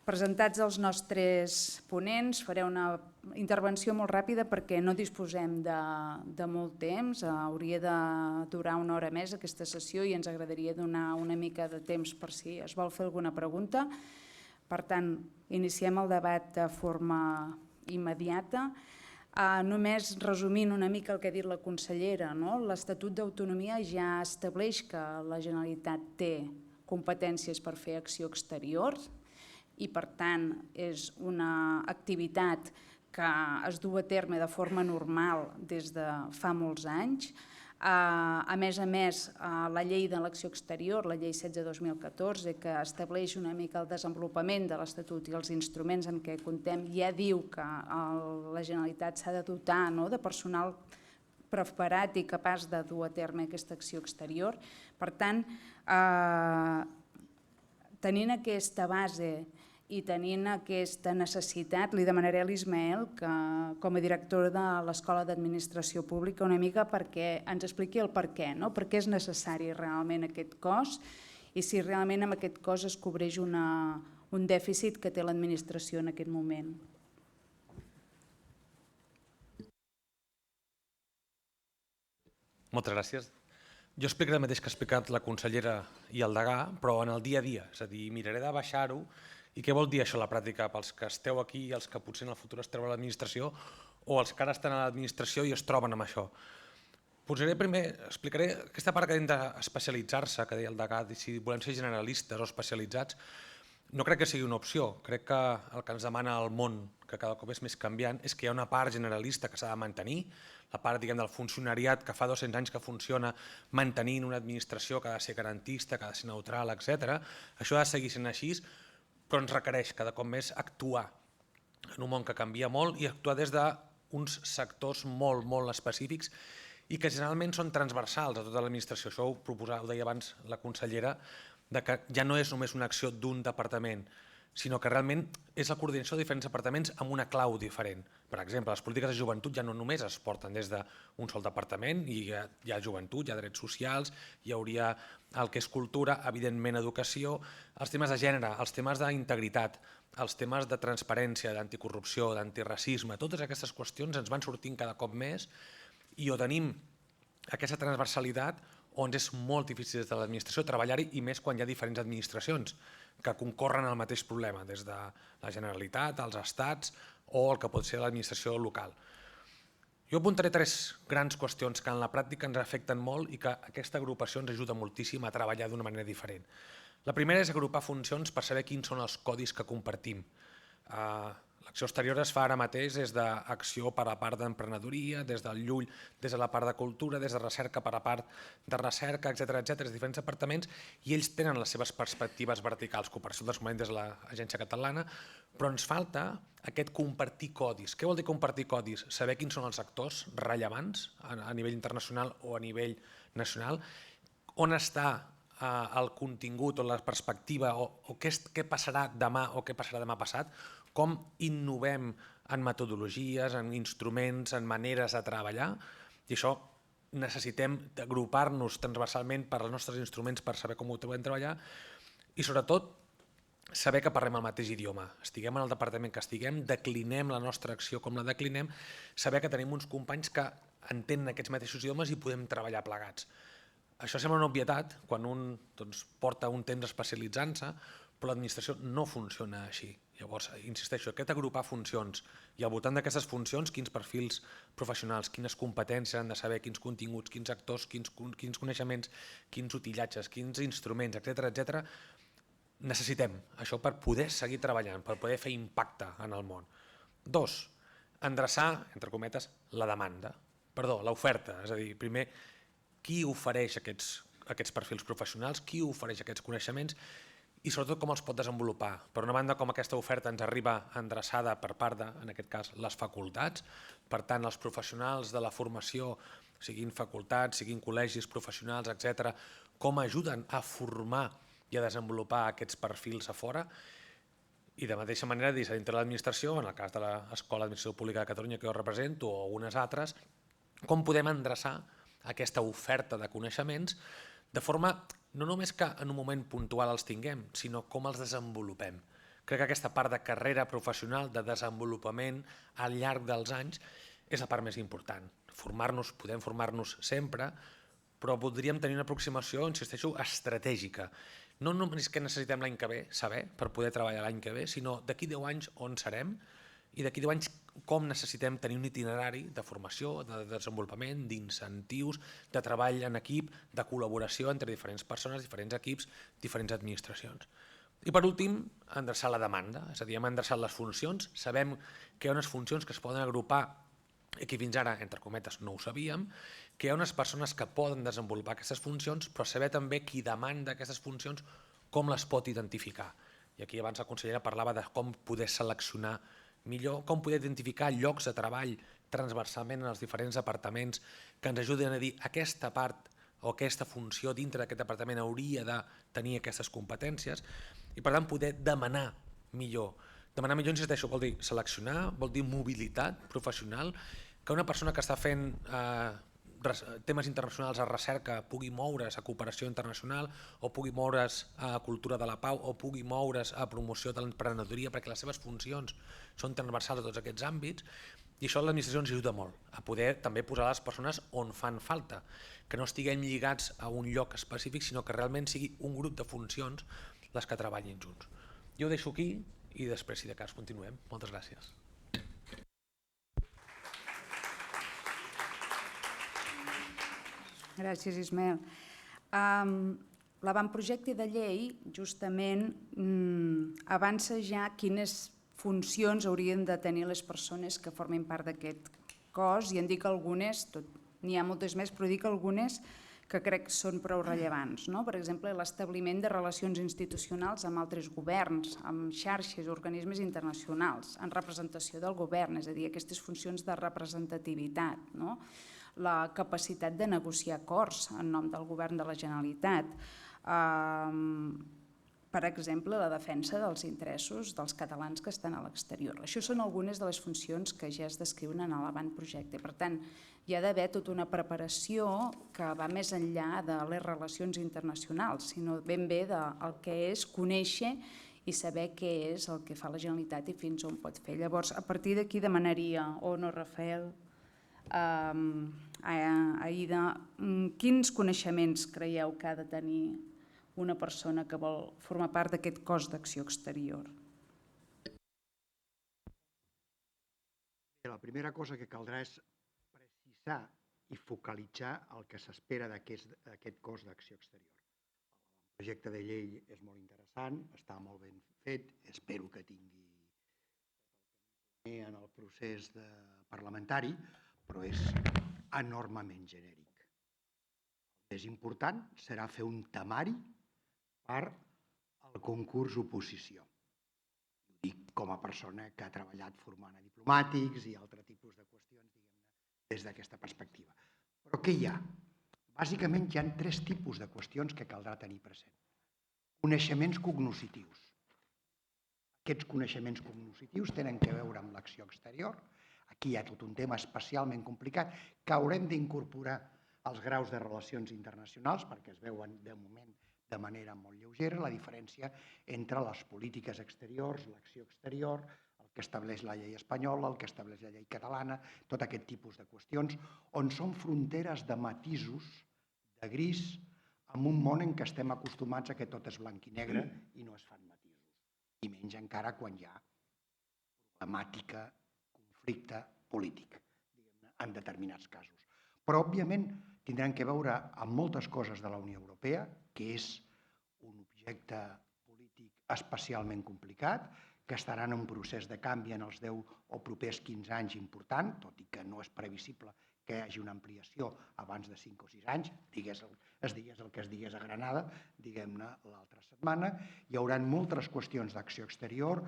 Presentats els nostres ponents, faré una intervenció molt ràpida perquè no disposem de molt temps, hauria de durar una hora més aquesta sessió i ens agradaria donar una mica de temps per si es vol fer alguna pregunta. Per tant, iniciem el debat de forma immediata. Només resumint una mica el que ha dit la consellera, l'Estatut d'Autonomia ja estableix que la Generalitat té competències per fer acció exterior i per tant és una activitat que es du a terme de forma normal des de fa molts anys. A més, la llei de l'acció exterior, la llei 16/2014, que estableix una mica el desenvolupament de l'Estatut i els instruments amb què comptem, ja diu que la Generalitat s'ha de dotar de personal preparat i capaç de dur a terme aquesta acció exterior. Per tant, tenint aquesta base i tenint aquesta necessitat, li demanaré a l'Ismael, com a director de l'Escola d'Administració Pública, una mica perquè ens expliqui el per què és necessari realment aquest cos i si realment amb aquest cos es cobreix un dèficit que té l'administració en aquest moment. Moltes gràcies. Jo explicaré el mateix que ha explicat la consellera i el degà, però en el dia a dia, és a dir, miraré de baixar-ho. I què vol dir això a la pràctica pels que esteu aquí i els que potser en el futur esteu a l'administració o els que ara estan a l'administració i es troben amb això? Explicaré aquesta part que hem d'especialitzar-se, que deia el degà, si volem ser generalistes o especialitzats, no crec que sigui una opció. Crec que el que ens demana el món, que cada cop és més canviant, és que hi ha una part generalista que s'ha de mantenir, la part del funcionariat que fa 200 anys que funciona mantenint una administració que ha de ser garantista, que ha de ser neutral, etc. Això ha de seguir sent així, però ens requereix cada cop més actuar en un món que canvia molt i actuar des d'uns sectors molt, molt específics i que generalment són transversals a tota l'administració. Això ho deia abans la consellera, que ja no és només una acció d'un departament, sinó que realment és la coordinació de diferents departaments amb una clau diferent. Per exemple, les polítiques de joventut ja no només es porten des d'un sol departament, hi ha joventut, hi ha drets socials, hi hauria el que és cultura, evidentment educació, els temes de gènere, els temes d'integritat, els temes de transparència, d'anticorrupció, d'antiracisme, totes aquestes qüestions ens van sortint cada cop més i o tenim aquesta transversalitat o ens és molt difícil des de l'administració treballar-hi i més quan hi ha diferents administracions que concorren al mateix problema, des de la Generalitat, els estats o el que pot ser l'administració local. Jo apuntaré 3 grans qüestions que en la pràctica ens afecten molt i que aquesta agrupació ens ajuda moltíssim a treballar d'una manera diferent. La primera és agrupar funcions per saber quins són els codis que compartim. L'acció exterior es fa ara mateix des d'acció per la part d'emprenedoria, des del LLULL, des de la part de cultura, des de recerca per la part de recerca, etcètera, des de diferents departaments, i ells tenen les seves perspectives verticals, cooperació al desenvolupament des de l'Agència Catalana, però ens falta aquest compartir codis. Què vol dir compartir codis? Saber quins són els actors rellevants a nivell internacional o a nivell nacional, on està el contingut o la perspectiva o què passarà demà o què passarà demà passat, com innovem en metodologies, en instruments, en maneres de treballar, i això necessitem agrupar-nos transversalment per als nostres instruments per saber com ho podem treballar i sobretot saber que parlem el mateix idioma. Estiguem en el departament que estiguem, declinem la nostra acció com la declinem, saber que tenim uns companys que entenen aquests mateixos idiomes i podem treballar plegats. Això sembla una obvietat quan un porta un temps especialitzant-se, però l'administració no funciona així. Llavors, insisteixo, aquest agrupar funcions i al voltant d'aquestes funcions, quins perfils professionals, quines competències han de saber, quins continguts, quins actors, quins coneixements, quins utillatges, quins instruments, etcètera, necessitem això per poder seguir treballant, per poder fer impacte en el món. 2, endreçar, entre cometes, la demanda, l'oferta, és a dir, primer, qui ofereix aquests perfils professionals, qui ofereix aquests coneixements i sobretot com els pot desenvolupar. Per una banda, com aquesta oferta ens arriba endreçada per part de, en aquest cas, les facultats, per tant, els professionals de la formació, siguin facultats, siguin col·legis professionals, etc., com ajuden a formar i a desenvolupar aquests perfils a fora, i de mateixa manera, dins de l'administració, en el cas de l'Escola d'Administració Pública de Catalunya que jo represento o algunes altres, com podem endreçar aquesta oferta de coneixements de forma no només que en un moment puntual els tinguem, sinó com els desenvolupem. Crec que aquesta part de carrera professional, de desenvolupament al llarg dels anys, és la part més important. Podem formar-nos sempre, però podríem tenir una aproximació, insisteixo, estratègica. No només que necessitem l'any que ve saber per poder treballar l'any que ve, sinó d'aquí 10 anys on serem i d'aquí 10 anys com necessitem tenir un itinerari de formació, de desenvolupament, d'incentius, de treball en equip, de col·laboració entre diferents persones, diferents equips, diferents administracions. I per últim, endreçar la demanda, és a dir, hem endreçat les funcions, sabem que hi ha unes funcions que es poden agrupar i que fins ara, entre cometes, no ho sabíem, que hi ha unes persones que poden desenvolupar aquestes funcions, però saber també qui demanda aquestes funcions, com les pot identificar. I aquí abans la consellera parlava de com poder seleccionar millor, com poder identificar llocs de treball transversalment en els diferents departaments que ens ajuden a dir aquesta part o aquesta funció dintre d'aquest departament hauria de tenir aquestes competències i per tant poder demanar millor. Demanar millor, insisteixo, vol dir seleccionar, vol dir mobilitat professional, que una persona que està fent temes internacionals a recerca pugui moure's a cooperació internacional o pugui moure's a cultura de la pau o pugui moure's a promoció de l'emprenedoria perquè les seves funcions són transversals a tots aquests àmbits i això l'administració ens ajuda molt a poder també posar les persones on fan falta, que no estiguem lligats a un lloc específic sinó que realment sigui un grup de funcions les que treballin junts. Jo ho deixo aquí i després, si de cas, continuem. Moltes gràcies. Gràcies, Ismael. L'avantprojecte de llei justament avança ja quines funcions haurien de tenir les persones que formin part d'aquest cos i en dic algunes, n'hi ha moltes més, però dic algunes que crec que són prou rellevants. Per exemple, l'establiment de relacions institucionals amb altres governs, amb xarxes, organismes internacionals, en representació del govern, és a dir, aquestes funcions de representativitat, la capacitat de negociar acords en nom del govern de la Generalitat, per exemple, la defensa dels interessos dels catalans que estan a l'exterior. Això són algunes de les funcions que ja es descriuen en l'avantprojecte. Per tant, hi ha d'haver tota una preparació que va més enllà de les relacions internacionals, sinó ben bé del que és conèixer i saber què és el que fa la Generalitat i fins on pot fer. Llavors, a partir d'aquí demanaria, o no, Rafael, Aïda, quins coneixements creieu que ha de tenir una persona que vol formar part d'aquest cos d'acció exterior? La primera cosa que caldrà és precisar i focalitzar el que s'espera d'aquest cos d'acció exterior. El projecte de llei és molt interessant, està molt ben fet, espero que tingui en el procés parlamentari, però és enormement genèric. El més important serà fer un temari per al concurs oposició. Ho dic com a persona que ha treballat formant a diplomàtics i altre tipus de qüestions, diguem-ne, des d'aquesta perspectiva. Però què hi ha? Bàsicament hi ha 3 tipus de qüestions que caldrà tenir present. Coneixements cognoscitius. Aquests coneixements cognoscitius tenen a veure amb l'acció exterior. Aquí hi ha tot un tema especialment complicat que haurem d'incorporar als graus de relacions internacionals perquè es veuen de moment de manera molt lleugera la diferència entre les polítiques exteriors, l'acció exterior, el que estableix la llei espanyola, el que estableix la llei catalana, tot aquest tipus de qüestions, on són fronteres de matisos, de gris, en un món en què estem acostumats a que tot és blanc i negre i no es fan matisos. I menys encara quan hi ha problemàtica, conflicte polític, en determinats casos. Però, òbviament, tindran a veure amb moltes coses de la Unió Europea, que és un objecte polític especialment complicat, que estarà en un procés de canvi en els 10 o propers 15 anys important, tot i que no és previsible que hi hagi una ampliació abans de 5 o 6 anys, es digués el que es digués a Granada, diguem-ne l'altra setmana. Hi haurà moltes qüestions d'acció exterior,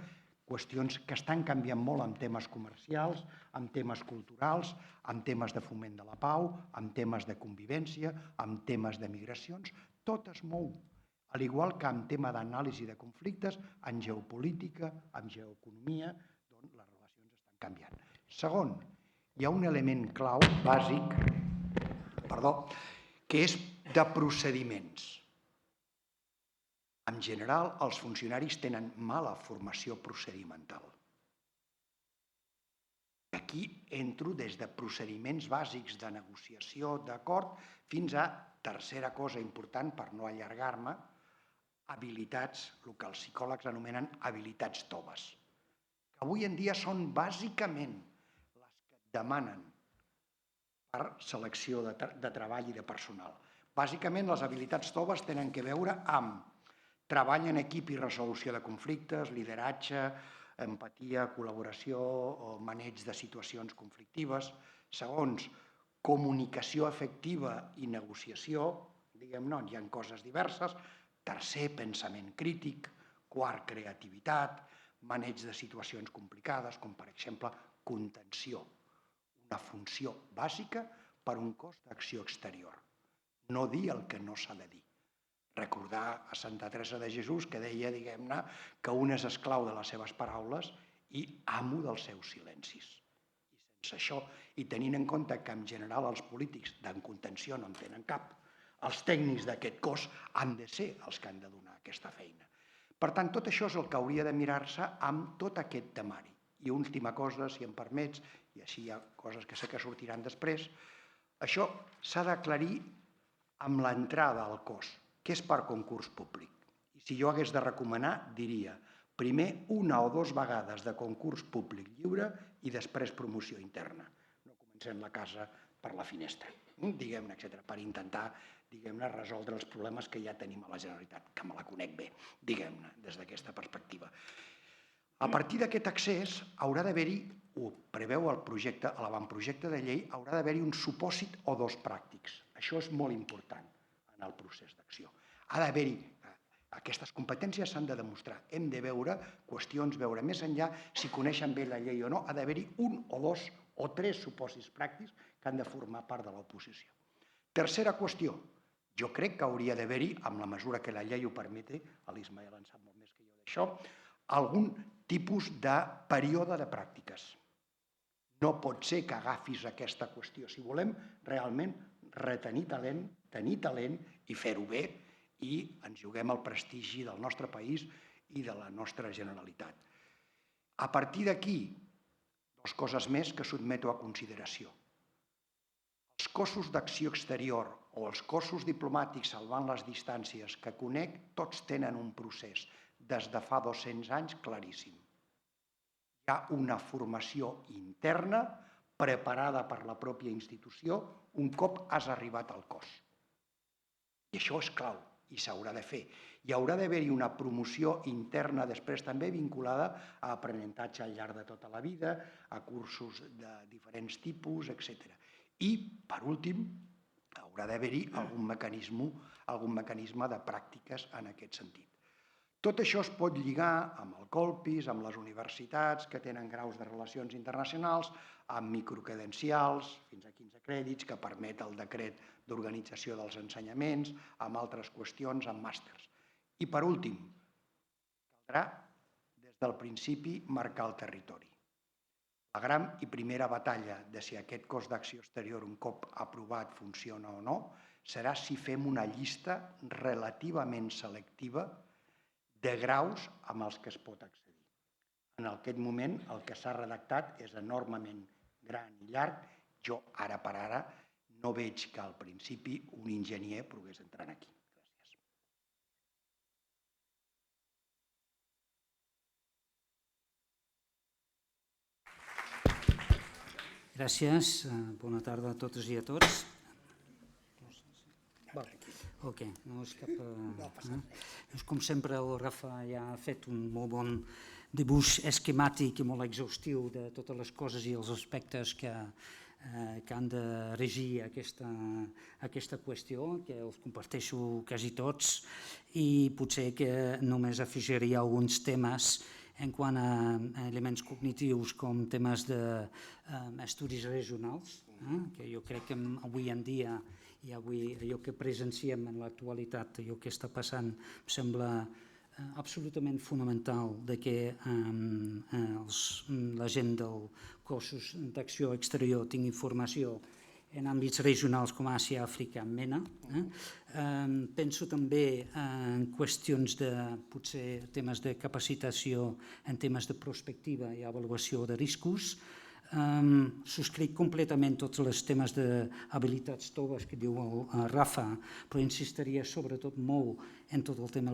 qüestions que estan canviant molt en temes comercials, en temes culturals, en temes de foment de la pau, en temes de convivència, en temes de migracions. Tot es mou, al igual que en tema d'anàlisi de conflictes, en geopolítica, en geoeconomia, doncs les relacions estan canviant. Segon, hi ha un element clau, bàsic, que és de procediments. En general, els funcionaris tenen mala formació procedimental. Aquí entro des de procediments bàsics de negociació, d'acord, fins a, tercera cosa important per no allargar-me, habilitats, el que els psicòlegs anomenen habilitats toves, que avui en dia són bàsicament les que et demanen per selecció de treball i de personal. Bàsicament, les habilitats toves tenen a veure amb treball en equip i resolució de conflictes, lideratge, empatia, col·laboració o maneig de situacions conflictives. Segons, comunicació efectiva i negociació, diguem-ne, hi ha coses diverses. Tercer, pensament crític. Quart, creativitat, maneig de situacions complicades, com per exemple contenció, una funció bàsica per un cos d'acció exterior. No dir el que no s'ha de dir. Recordar a Santa Teresa de Jesús que deia, diguem-ne, que un és esclau de les seves paraules i amo dels seus silencis. I sense això, i tenint en compte que en general els polítics d'en contenció no en tenen cap, els tècnics d'aquest cos han de ser els que han de donar aquesta feina. Per tant, tot això és el que hauria de mirar-se amb tot aquest temari. I última cosa, si em permets, i així hi ha coses que sé que sortiran després, això s'ha d'aclarir amb l'entrada al cos, que és per concurs públic. I si jo hagués de recomanar, diria, primer 1 o 2 vegades de concurs públic lliure i després promoció interna. No comencem la casa per la finestra, diguem-ne, etc., per intentar, diguem-ne, resoldre els problemes que ja tenim a la Generalitat, que me la conec bé, diguem-ne, des d'aquesta perspectiva. A partir d'aquest accés haurà d'haver-hi, ho preveu el projecte, l'avantprojecte de llei, haurà d'haver-hi un supòsit o 2 pràctics. Això és molt important en el procés d'acció. Ha d'haver-hi, aquestes competències s'han de demostrar. Hem de veure qüestions, veure més enllà si coneixen bé la llei o no. Ha d'haver-hi un o dos o tres supòsits pràctics que han de formar part de l'oposició. Tercera qüestió. Jo crec que hauria d'haver-hi, amb la mesura que la llei ho permeti, l'Ismael en sap molt més que jo d'això, algun tipus de període de pràctiques. No pot ser que agafis aquesta qüestió. Si volem realment retenir talent, tenir talent i fer-ho bé, i ens juguem el prestigi del nostre país i de la nostra Generalitat. A partir d'aquí, dues coses més que sotmeto a consideració. Els cossos d'acció exterior o els cossos diplomàtics salvant les distàncies que conec, tots tenen un procés des de fa 200 anys claríssim. Hi ha una formació interna preparada per la pròpia institució un cop has arribat al cos. I això és clau i s'haurà de fer. Hi haurà d'haver-hi una promoció interna després també vinculada a aprenentatge al llarg de tota la vida, a cursos de diferents tipus, etc. I, per últim, haurà d'haver-hi algun mecanisme de pràctiques en aquest sentit. Tot això es pot lligar amb el Colpis, amb les universitats que tenen graus de relacions internacionals, amb microcredencials, fins a 15 crèdits, que permet el decret d'organització dels ensenyaments, amb altres qüestions, amb màsters. I per últim, caldrà des del principi marcar el territori. La gran i primera batalla de si aquest cos d'acció exterior un cop aprovat funciona o no serà si fem una llista relativament selectiva de graus amb els que es pot accedir. En aquest moment el que s'ha redactat és enormement gran i llarg. Jo ara per ara no veig que al principi un enginyer pogués entrar aquí. Gràcies. Bona tarda a totes i a tots. Ok, no és cap... Com sempre, el Rafa ja ha fet un molt bon dibuix esquemàtic i molt exhaustiu de totes les coses i els aspectes que han de regir aquesta qüestió, que els comparteixo quasi tots, i potser que només afegiria alguns temes en quant a elements cognitius com temes d'estudis regionals, que jo crec que avui en dia i avui allò que presenciem en l'actualitat, allò que està passant, em sembla absolutament fonamental que la gent dels cossos d'acció exterior tingui informació en àmbits regionals com Àsia, Àfrica, MENA. Penso també en qüestions de, potser, temes de capacitació, en temes de prospectiva i avaluació de riscos. Subscric completament tots els temes d'habilitats toves que diu el Rafa, però insistiria sobretot molt en tot el tema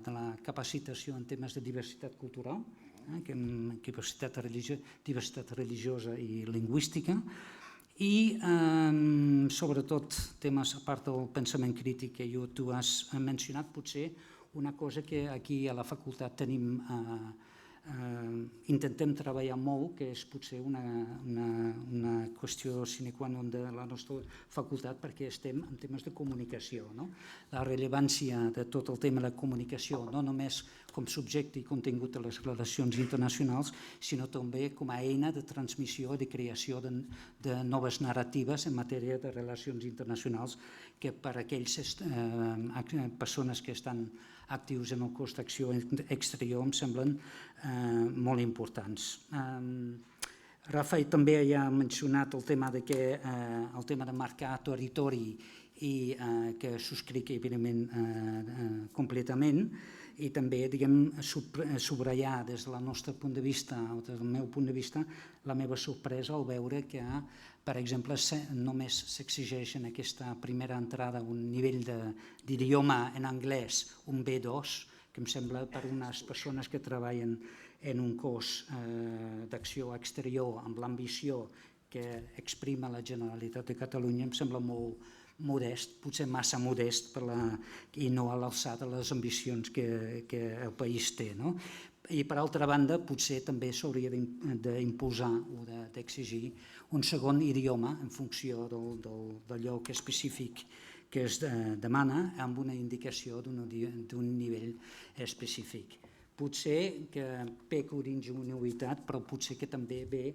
de la capacitació en temes de diversitat cultural, diversitat religiosa i lingüística, i sobretot temes, a part del pensament crític que tu has mencionat, potser una cosa que aquí a la facultat tenim intentem treballar molt, que és potser una qüestió sine qua non de la nostra facultat, perquè estem en temes de comunicació. La rellevància de tot el tema de comunicació, no només com subjecte i contingut de les relacions internacionals, sinó també com a eina de transmissió i de creació de noves narratives en matèria de relacions internacionals, que per a aquelles persones que estan actius en el cos d'acció exterior em semblen molt importants. Rafa també ja ha mencionat el tema de marcar territori i que subscric evidentment completament, i també subratllar des del nostre punt de vista, o des del meu punt de vista, la meva sorpresa al veure que, per exemple, només s'exigeix en aquesta primera entrada un nivell d'idioma en anglès, un B2, que em sembla per unes persones que treballen en un cos d'acció exterior amb l'ambició que exprima la Generalitat de Catalunya, em sembla molt modest, potser massa modest i no a l'alçada de les ambicions que el país té. I per altra banda, potser també s'hauria d'imposar o d'exigir un segon idioma en funció del lloc específic que es demana, amb una indicació d'un nivell específic. Potser que peco d'ingenuïtat, però potser que també ve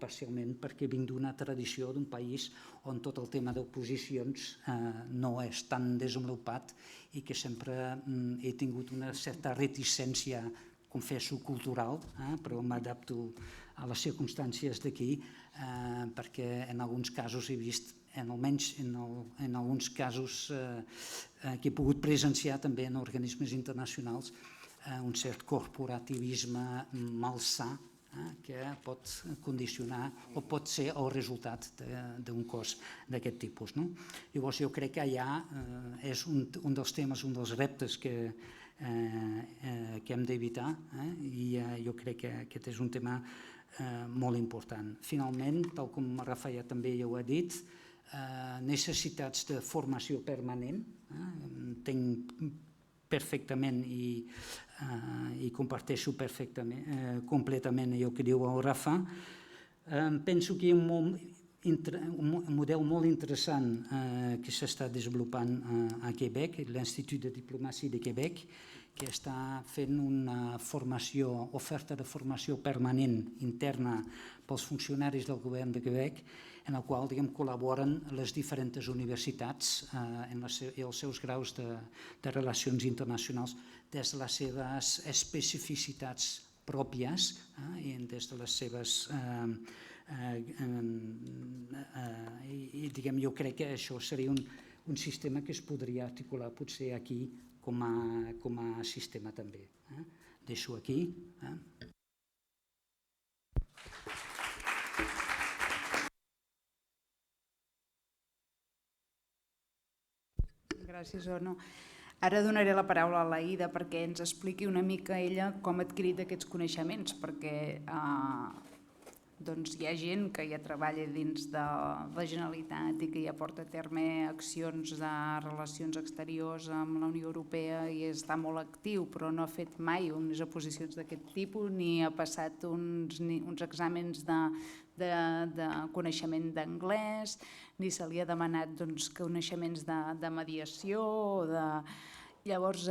parcialment perquè vinc d'una tradició d'un país on tot el tema d'oposicions no és tan desenvolupat i que sempre he tingut una certa reticència, confesso, cultural, però m'adapto a les circumstàncies d'aquí, perquè en alguns casos he vist, almenys en alguns casos que he pogut presenciar també en organismes internacionals, un cert corporativisme malsà que pot condicionar o pot ser el resultat d'un cos d'aquest tipus. Llavors jo crec que allà és un dels temes, un dels reptes que hem d'evitar i jo crec que aquest és un tema molt important. Finalment, tal com Rafa ja també ja ho ha dit, necessitats de formació permanent, entenc perfectament i comparteixo completament allò que diu el Rafa. Penso que hi ha un model molt interessant que s'està desenvolupant a Quebec, l'Institut de Diplomàcia de Quebec, que està fent una oferta de formació permanent interna pels funcionaris del govern de Quebec, en el qual col·laboren les diferents universitats en els seus graus de relacions internacionals des de les seves especificitats pròpies i des de les seves... Jo crec que això seria un sistema que es podria articular potser aquí com a sistema també. Deixo aquí. Gràcies, Ono. Ara donaré la paraula a l'Aïda perquè ens expliqui una mica ella com ha adquirit aquests coneixements, perquè hi ha gent que ja treballa dins de la Generalitat i que ja porta a terme accions de relacions exteriors amb la Unió Europea i està molt actiu, però no ha fet mai unes oposicions d'aquest tipus ni ha passat uns exàmens de coneixement d'anglès, ni se li ha demanat coneixements de mediació. Llavors,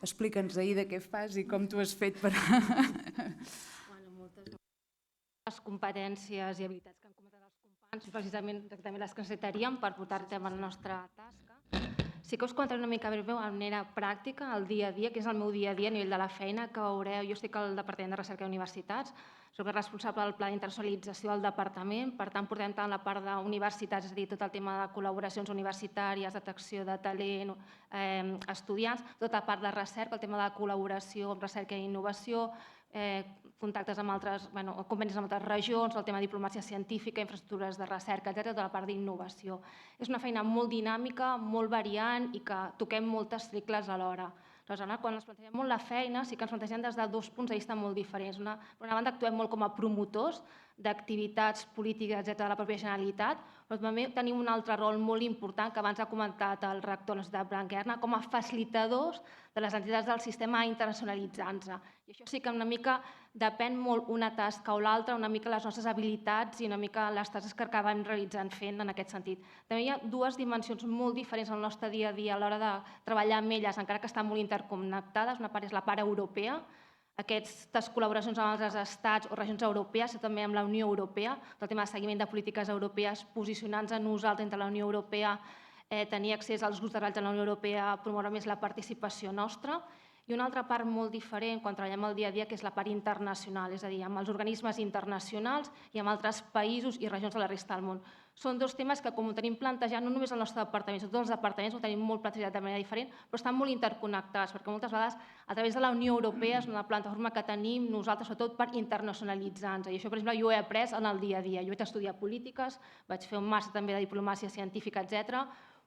explica'ns, Aïda, què fas i com t'ho has fet per... Les competències i habilitats que han comentat els companys, precisament exactament les que necessitaríem per portar a terme la nostra tasca. Sí que us comentaré una mica de manera pràctica el dia a dia, que és el meu dia a dia a nivell de la feina que veureu. Jo estic al Departament de Recerca i Universitats, soc responsable del Pla d'internacionalització del departament, per tant portem tant la part d'universitats, és a dir, tot el tema de col·laboracions universitàries, detecció de talent, estudiants, tota la part de recerca, el tema de col·laboració amb recerca i innovació, contactes amb altres, convenis amb altres regions, el tema de diplomàcia científica, infraestructures de recerca, etc., tota la part d'innovació. És una feina molt dinàmica, molt variant i que toquem moltes tecles alhora. Aleshores, quan ens plantegem molt la feina, sí que ens plantegem des de dos punts de vista molt diferents. Per una banda, actuem molt com a promotors d'activitats polítiques, etc., de la pròpia Generalitat, però també tenim un altre rol molt important que abans ha comentat el rector de la Universitat Branquerna, com a facilitadors de les entitats del sistema internacionalitzant-se. I això sí que una mica depèn molt una tasca o l'altra, una mica les nostres habilitats i una mica les tasques que acabem realitzant fent en aquest sentit. També hi ha dues dimensions molt diferents al nostre dia a dia a l'hora de treballar amb elles, encara que estan molt interconnectades. Una part és la part europea, aquestes col·laboracions amb altres estats o regions europees, però també amb la Unió Europea, el tema de seguiment de polítiques europees, posicionant-nos a nosaltres entre la Unió Europea, tenir accés als grups de treball de la Unió Europea, promoure més la participació nostra. I una altra part molt diferent quan treballem el dia a dia, que és la part internacional, és a dir, amb els organismes internacionals i amb altres països i regions de la resta del món. Són dos temes que, com ho tenim plantejat, no només el nostre departament, sinó tots els departaments ho tenim molt plantejat de manera diferent, però estan molt interconnectats, perquè moltes vegades, a través de la Unió Europea, és una plataforma que tenim nosaltres, sobretot per internacionalitzar-nos. I això, per exemple, jo ho he après en el dia a dia. Jo vaig estudiar polítiques, vaig fer un màster també de diplomàcia científica, etc.,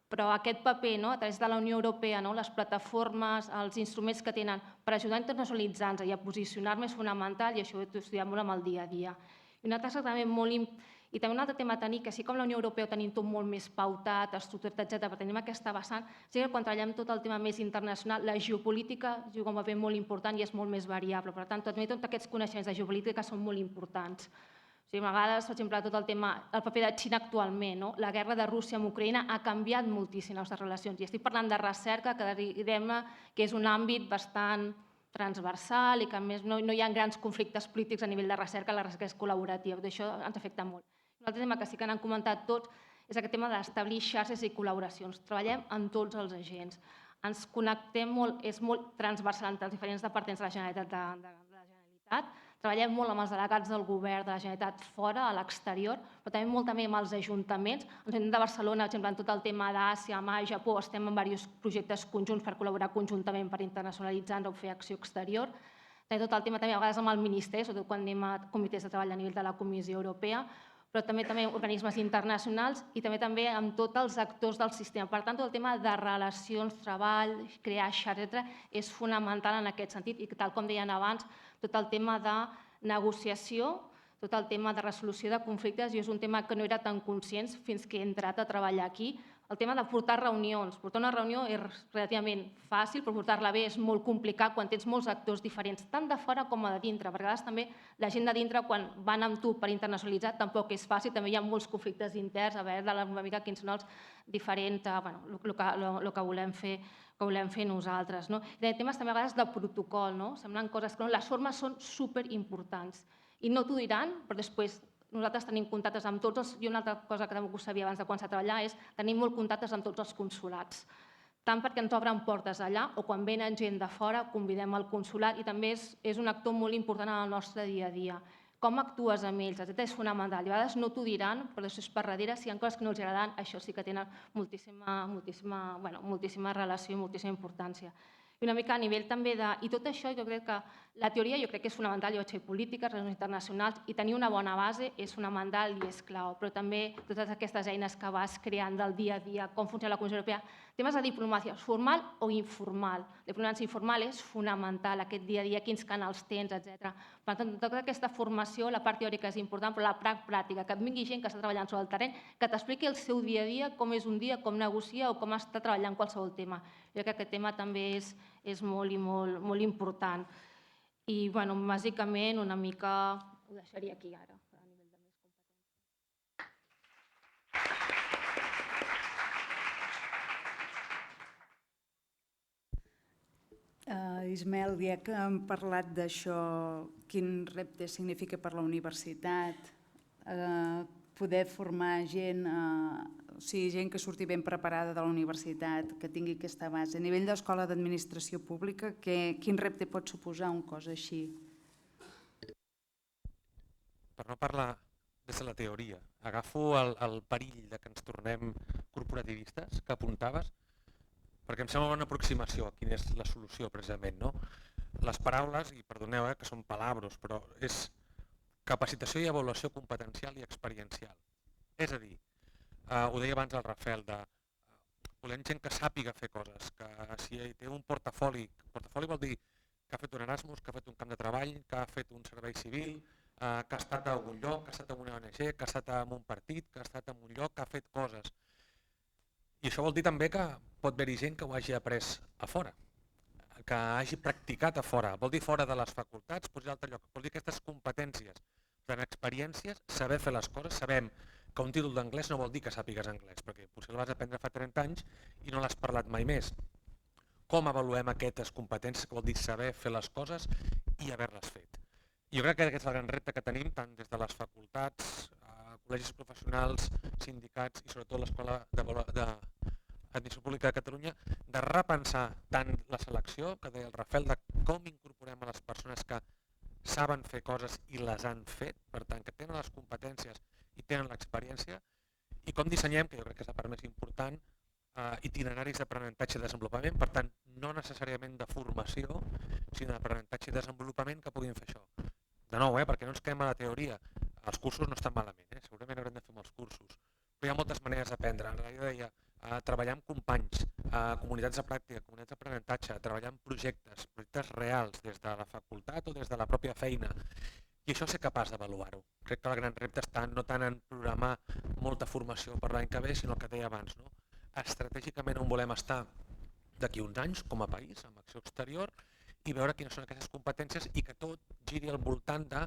però aquest paper, a través de la Unió Europea, les plataformes, els instruments que tenen per ajudar a internacionalitzar-nos i a posicionar-nos és fonamental, i això ho he estudiat molt amb el dia a dia. I una tasca també molt I també un altre tema a tenir, que sí com la Unió Europea ho tenim tot molt més pautat, estructurat, etc., però tenim aquesta vessant, sí que quan treballem tot el tema més internacional, la geopolítica juga un paper molt important i és molt més variable. Per tant, també tots aquests coneixements de geopolítica són molt importants. O sigui, a vegades, per exemple, tot el tema, el paper de Xina actualment, no? La guerra de Rússia amb Ucraïna ha canviat moltíssim les nostres relacions. I estic parlant de recerca, que és un àmbit bastant transversal i que a més no hi ha grans conflictes polítics a nivell de recerca, la recerca és col·laborativa, d'això ens afecta molt. Un altre tema que sí que n'han comentat tots és aquest tema d'establir xarxes i col·laboracions. Treballem amb tots els agents, ens connectem molt, és molt transversal entre els diferents departaments de la Generalitat, treballem molt amb els delegats del govern de la Generalitat fora, a l'exterior, però també molt també amb els ajuntaments. L'Ajuntament de Barcelona, per exemple, en tot el tema d'Àsia, Mar, Japó, estem en diversos projectes conjunts per col·laborar conjuntament per internacionalitzar-nos o fer acció exterior. També tot el tema, també a vegades amb el Ministeri, sobretot quan anem a comitès de treball a nivell de la Comissió Europea, però també organismes internacionals i també amb tots els actors del sistema. Per tant, tot el tema de relacions, treball, crear xarxa, etc., és fonamental en aquest sentit i, tal com deien abans, tot el tema de negociació, tot el tema de resolució de conflictes, i és un tema que no era tan conscients fins que he entrat a treballar aquí. El tema de portar reunions. Portar una reunió és relativament fàcil, però portar-la bé és molt complicat quan tens molts actors diferents, tant de fora com de dintre. Perquè a vegades també la gent de dintre, quan van amb tu per internacionalitzar, tampoc és fàcil, també hi ha molts conflictes interns, a veure una mica quins són els diferents, el que volem fer nosaltres. I temes també a vegades de protocol, semblen coses que les formes són superimportants i no t'ho diran, però després nosaltres tenim contactes amb tots els... I una altra cosa que tampoc ho sabia abans de començar a treballar és tenir molt contactes amb tots els consolats. Tant perquè ens obren portes allà o quan venen gent de fora convidem al consolat i també és un actor molt important en el nostre dia a dia. Com actues amb ells, etc. és fonamental. I a vegades no t'ho diran, però després per darrere, si hi ha coses que no els agraden, això sí que tenen moltíssima relació i moltíssima importància. I una mica a nivell també de... I tot això, jo crec que la teoria jo crec que és fonamental, jo vaig fer polítiques, relacions internacionals, i tenir una bona base és fonamental i és clau, però també totes aquestes eines que vas creant del dia a dia, com funciona la Comissió Europea, temes de diplomàcia formal o informal. La diplomàcia informal és fonamental, aquest dia a dia, quins canals tens, etc. Per tant, tota aquesta formació, la part teòrica és important, però la part pràctica, que et vingui gent que està treballant sobre el terreny, que t'expliqui el seu dia a dia, com és un dia, com negocia o com està treballant qualsevol tema. Jo crec que aquest tema també és molt i molt important. I, bàsicament, una mica ho deixaria aquí ara, a nivell de més competències. Ismael, ja que hem parlat d'això, quin repte significa per la universitat poder formar gent, gent que surti ben preparada de la universitat, que tingui aquesta base. A nivell d'escola d'administració pública, quin repte pot suposar un cos així? Per no parlar des de la teoria, agafo el perill de que ens tornem corporativistes, que apuntaves, perquè em sembla una aproximació a quina és la solució, precisament. Les paraules, i perdoneu que són palabros, però és capacitació i avaluació competencial i experiencial. És a dir, ho deia abans el Rafael, volem gent que sàpiga fer coses, que si té un portafoli vol dir que ha fet un Erasmus, que ha fet un camp de treball, que ha fet un servei civil, que ha estat a algun lloc, que ha estat en una ONG, que ha estat en un partit, que ha estat en un lloc, que ha fet coses. I això vol dir també que pot haver-hi gent que ho hagi après a fora, que hagi practicat a fora, vol dir fora de les facultats, potser a altre lloc, vol dir aquestes competències, tant experiències, saber fer les coses, sabem que un títol d'anglès no vol dir que sàpigues anglès, perquè potser el vas aprendre fa 30 anys i no l'has parlat mai més. Com avaluem aquestes competències, que vol dir saber fer les coses i haver-les fet? Jo crec que aquest és el gran repte que tenim, tant des de les facultats, col·legis professionals, sindicats i sobretot l'Escola d'Administració Pública de Catalunya, de repensar tant la selecció, que deia el Rafael, de com incorporem a les persones que saben fer coses i les han fet, per tant, que tenen les competències i tenen l'experiència, i com dissenyem, que jo crec que és la part més important, itineraris d'aprenentatge i desenvolupament, per tant, no necessàriament de formació, sinó d'aprenentatge i desenvolupament que puguin fer això. De nou, perquè no ens quedem a la teoria, els cursos no estan malament, segurament haurem de fer molts cursos, però hi ha moltes maneres d'aprendre. Jo deia, treballar amb companys, comunitats de pràctica, comunitats d'aprenentatge, treballar en projectes reals des de la facultat o des de la pròpia feina. I això ser capaç d'avaluar-ho. Crec que el gran repte està no tant en programar molta formació per l'any que ve, sinó el que deia abans, no? Estratègicament on volem estar d'aquí uns anys com a país, amb acció exterior, i veure quines són aquestes competències i que tot giri al voltant de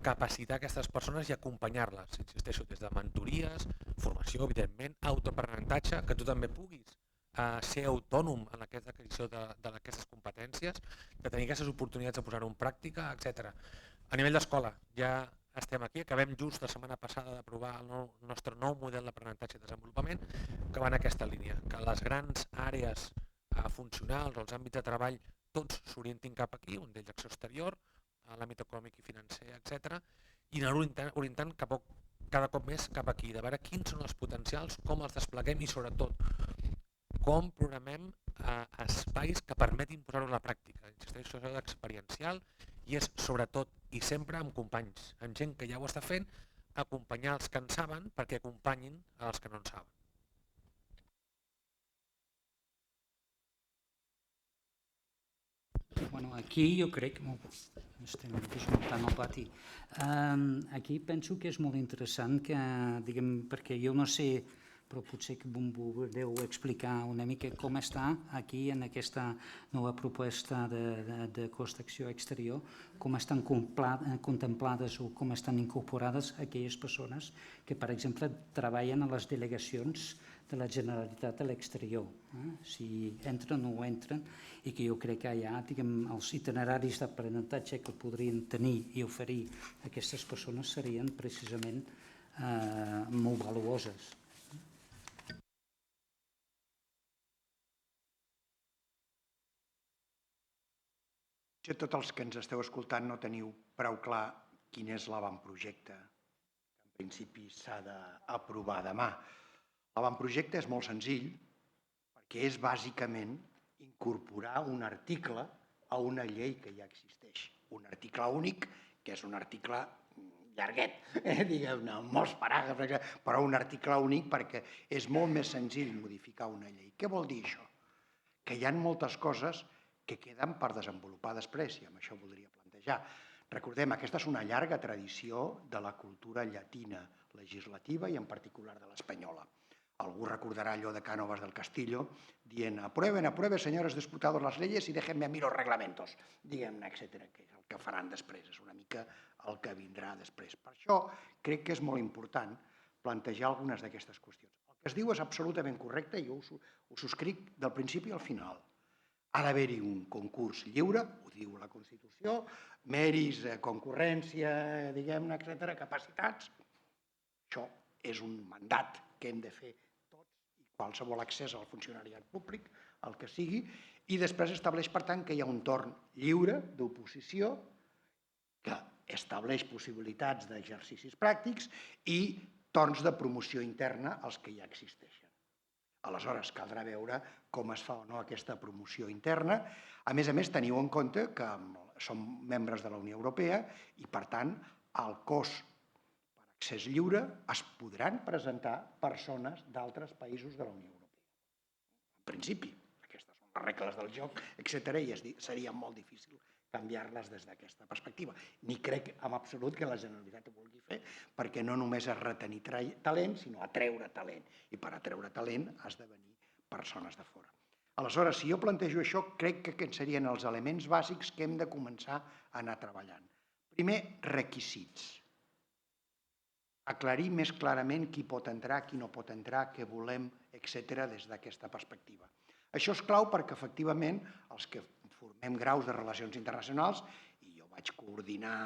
capacitar aquestes persones i acompanyar-les. Insisteixo, des de mentories, formació, evidentment, autoaprenentatge, que tu també puguis ser autònom en aquesta adquisició d'aquestes competències, de tenir aquestes oportunitats de posar-ho en pràctica, etc. A nivell d'escola, ja estem aquí, acabem just la setmana passada d'aprovar el nostre nou model d'aprenentatge i desenvolupament que va en aquesta línia, que les grans àrees funcionals, els àmbits de treball, tots s'orientin cap aquí, un d'ells acció exterior, l'àmbit econòmic i financer, etc. I anar orientant cada cop més cap aquí, de veure quins són els potencials, com els despleguem i sobretot com programem espais que permetin posar-ho a la pràctica. Insisteixo, això és experiencial i és sobretot i sempre amb companys, amb gent que ja ho està fent, acompanyar els que en saben perquè acompanyin els que no en saben. Bueno, aquí jo crec, estem desmuntant el pati, aquí penso que és molt interessant que, diguem, perquè jo no sé, però potser que em podeu explicar una mica com està aquí en aquesta nova proposta de cost d'acció exterior, com estan contemplades o com estan incorporades aquelles persones que, per exemple, treballen a les delegacions de la Generalitat a l'exterior, si entren o entren, i que jo crec que allà, diguem, els itineraris d'aprenentatge que podrien tenir i oferir aquestes persones serien precisament molt valuoses. Tots els que ens esteu escoltant no teniu prou clar quin és l'avantprojecte que en principi s'ha d'aprovar demà. L'avantprojecte és molt senzill perquè és bàsicament incorporar un article a una llei que ja existeix. Un article únic, que és un article llarguet, diguem-ne, amb molts paràgrafs, però un article únic perquè és molt més senzill modificar una llei. Què vol dir això? Que hi ha moltes coses que queden per desenvolupar després, i amb això voldria plantejar. Recordem, aquesta és una llarga tradició de la cultura llatina legislativa i en particular de l'espanyola. Algú recordarà allò de Cánovas del Castillo dient aprueben, señores diputados, las leyes y déjenme a mí los reglamentos, diguem-ne, etc., que és el que faran després, és una mica el que vindrà després. Per això crec que és molt important plantejar algunes d'aquestes qüestions. El que es diu és absolutament correcte i jo ho subscric del principi al final. Ha d'haver-hi un concurs lliure, ho diu la Constitució, mèrits, concurrència, diguem-ne, etc., capacitats. Això és un mandat que hem de fer tots i qualsevol accés al funcionariat públic, el que sigui, i després estableix, per tant, que hi ha un torn lliure d'oposició que estableix possibilitats d'exercicis pràctics i torns de promoció interna als que ja existeixen. Aleshores, caldrà veure com es fa o no aquesta promoció interna. A més, teniu en compte que som membres de la Unió Europea i, per tant, al cos per accés lliure es podran presentar persones d'altres països de la Unió Europea. En principi, aquestes són les regles del joc, etc., i seria molt difícil canviar-les des d'aquesta perspectiva. Ni crec en absolut que la Generalitat ho vulgui fer, perquè no només és retenir talent, sinó atreure talent. I per atreure talent has de venir persones de fora. Aleshores, si jo plantejo això, crec que aquests serien els elements bàsics que hem de començar a anar treballant. Primer, requisits. Aclarir més clarament qui pot entrar, qui no pot entrar, què volem, etc., des d'aquesta perspectiva. Això és clau perquè, efectivament, els que formem graus de relacions internacionals, i jo vaig coordinar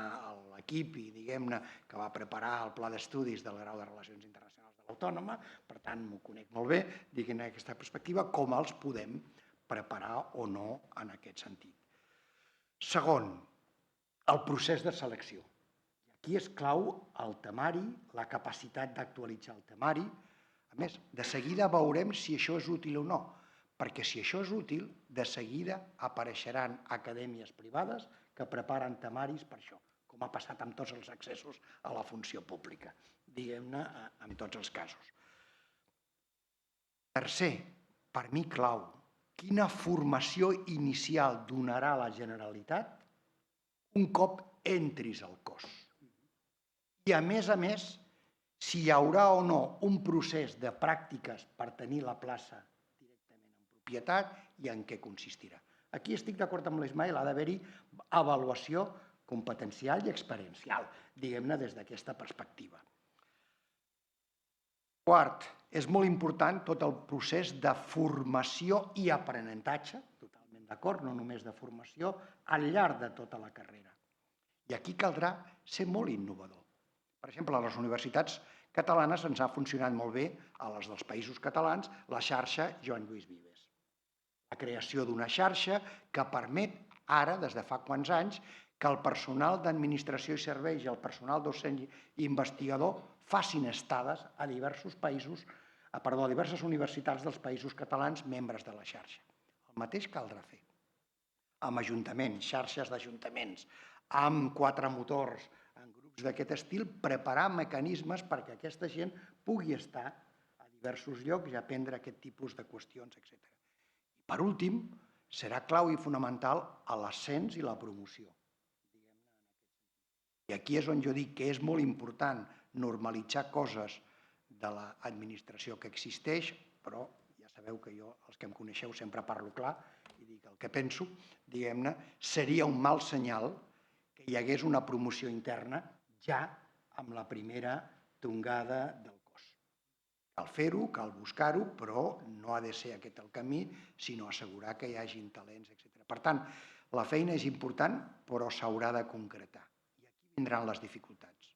l'equip i diguem-ne que va preparar el pla d'estudis del grau de relacions internacionals de l'Autònoma, per tant m'ho conec molt bé, diguem-ne aquesta perspectiva, com els podem preparar o no en aquest sentit. Segon, el procés de selecció. Aquí és clau el temari, la capacitat d'actualitzar el temari. A més, de seguida veurem si això és útil o no, perquè si això és útil, de seguida apareixeran acadèmies privades que preparen temaris per això, com ha passat amb tots els accessos a la funció pública, diguem-ne, en tots els casos. Tercer, per mi clau, quina formació inicial donarà la Generalitat un cop entris al cos. I, a més, si hi haurà o no un procés de pràctiques per tenir la plaça directament en propietat i en què consistirà. Aquí estic d'acord amb l'Ismael, ha d'haver-hi avaluació competencial i experiencial, diguem-ne, des d'aquesta perspectiva. Quart, és molt important tot el procés de formació i aprenentatge, totalment d'acord, no només de formació, al llarg de tota la carrera. I aquí caldrà ser molt innovador. Per exemple, a les universitats catalanes ens ha funcionat molt bé, a les dels països catalans, la xarxa Joan Lluís Vives. La creació d'una xarxa que permet ara, des de fa quants anys, que el personal d'administració i serveis i el personal docent i investigador facin estades a diverses universitats dels països catalans membres de la xarxa. El mateix caldrà fer amb ajuntaments, xarxes d'ajuntaments, amb 4 motors, en grups d'aquest estil, preparar mecanismes perquè aquesta gent pugui estar a diversos llocs i aprendre aquest tipus de qüestions, etc. I per últim, serà clau i fonamental l'ascens i la promoció. I aquí és on jo dic que és molt important normalitzar coses de l'administració que existeix, però ja sabeu que jo, els que em coneixeu, sempre parlo clar i dic el que penso, diguem-ne, seria un mal senyal que hi hagués una promoció interna ja amb la primera tongada del cos. Cal fer-ho, cal buscar-ho, però no ha de ser aquest el camí, sinó assegurar que hi hagin talents, etc. Per tant, la feina és important, però s'haurà de concretar. I aquí vindran les dificultats.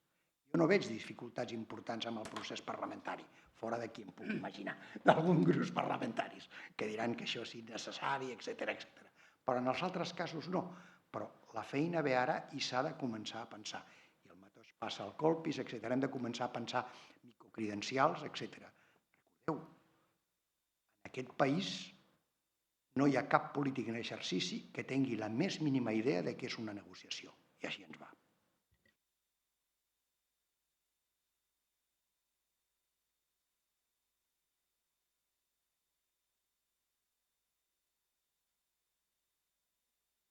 Jo no veig dificultats importants amb el procés parlamentari, fora de qui em puc imaginar, d'alguns grups parlamentaris, que diran que això és innecessari, etc. Però en els altres casos no. Però la feina ve ara i s'ha de començar a pensar. I el mateix passa al Colpis, etc. Hem de començar a pensar microcredencials, etc. Recordeu, en aquest país no hi ha cap polític en exercici que tingui la més mínima idea de què és una negociació. I així ens va.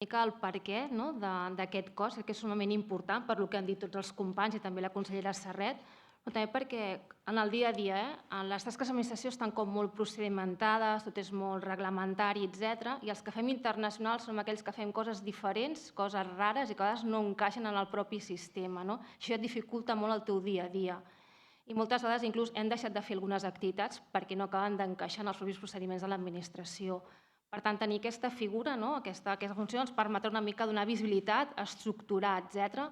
El perquè d'aquest cos, que és sumament important per el que han dit tots els companys i també la consellera Serret, però també perquè en el dia a dia les tasques d'administració estan com molt procedimentades, tot és molt reglamentari, etc. I els que fem internacionals som aquells que fem coses diferents, coses rares i que a vegades no encaixen en el propi sistema. Això et dificulta molt el teu dia a dia. I moltes vegades inclús hem deixat de fer algunes activitats perquè no acaben d'encaixar en els propis procediments de l'administració. Per tant, tenir aquesta figura, aquesta funció, ens permetrà una mica donar visibilitat, estructurar, etc.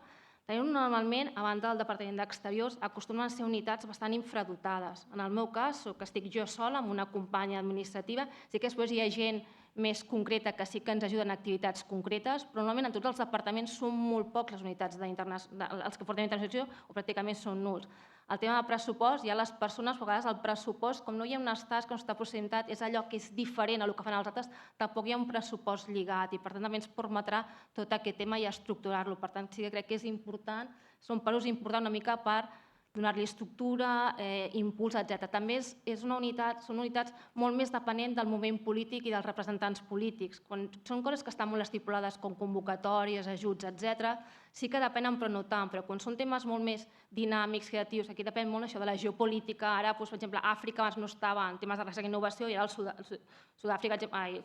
Normalment, a banda del Departament d'Exteriors, acostumen a ser unitats bastant infradotades. En el meu cas, que estic jo sola amb una companya administrativa, sí que després hi ha gent més concreta que sí que ens ajuden en activitats concretes, però normalment en tots els departaments són molt pocs les unitats els que portem internacionalització o pràcticament són nuls. El tema del pressupost, hi ha les persones, a vegades el pressupost, com no hi ha unes tasques, no està procedimentat, és allò que és diferent a el que fan els altres, tampoc hi ha un pressupost lligat i per tant també ens permetrà tot aquest tema i estructurar-lo. Per tant, sí que crec que és important, són passos importants una mica per donar-li estructura, impuls, etc. També són unitats molt més dependents del moment polític i dels representants polítics. Quan són coses que estan molt estipulades com convocatòries, ajuts, etc., sí que depenen però no tant, però quan són temes molt més dinàmics, creatius, aquí depèn molt això de la geopolítica, ara, per exemple, Àfrica abans no estava en temes de recerca i innovació i ara Sud-àfrica,